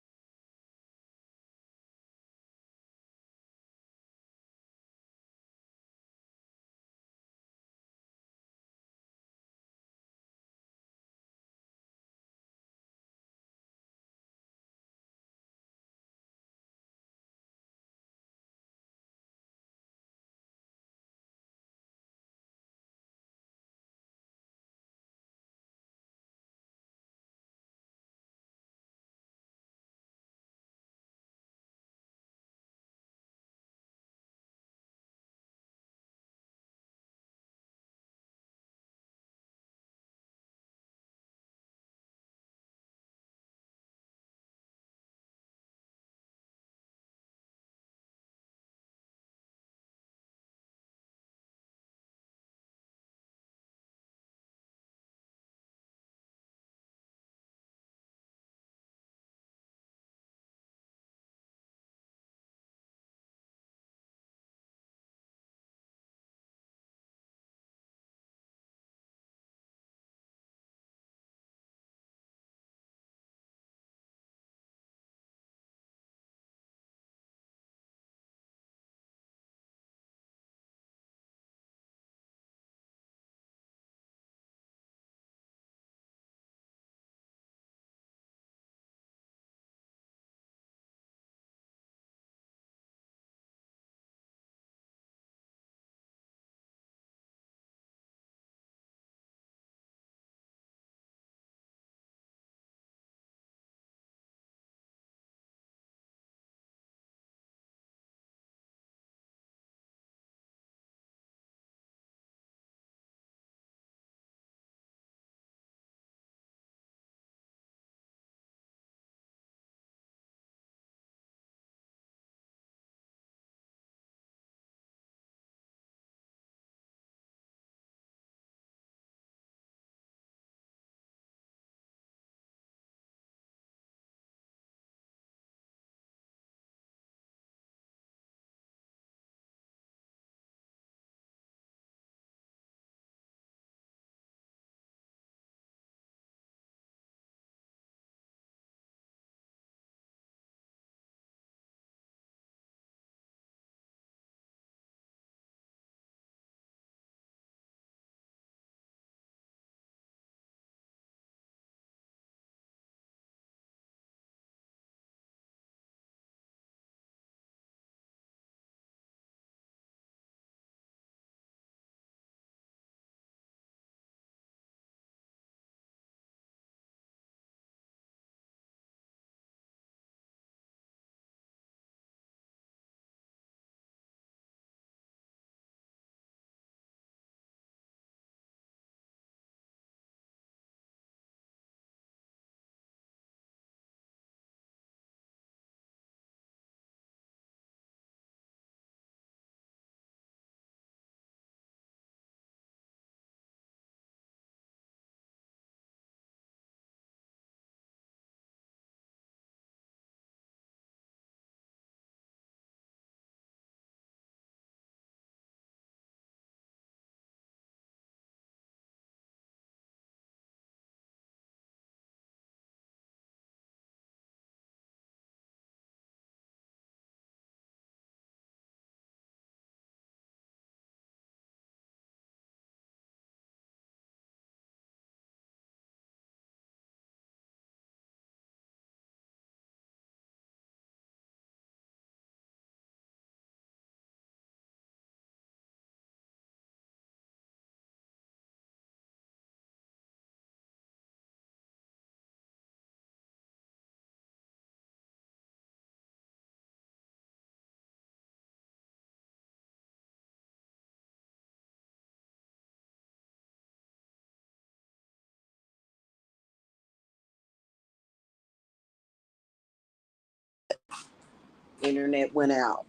of themselves on internet went out.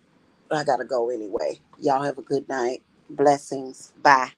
I gotta go anyway. Y'all have a good night. Blessings. Bye.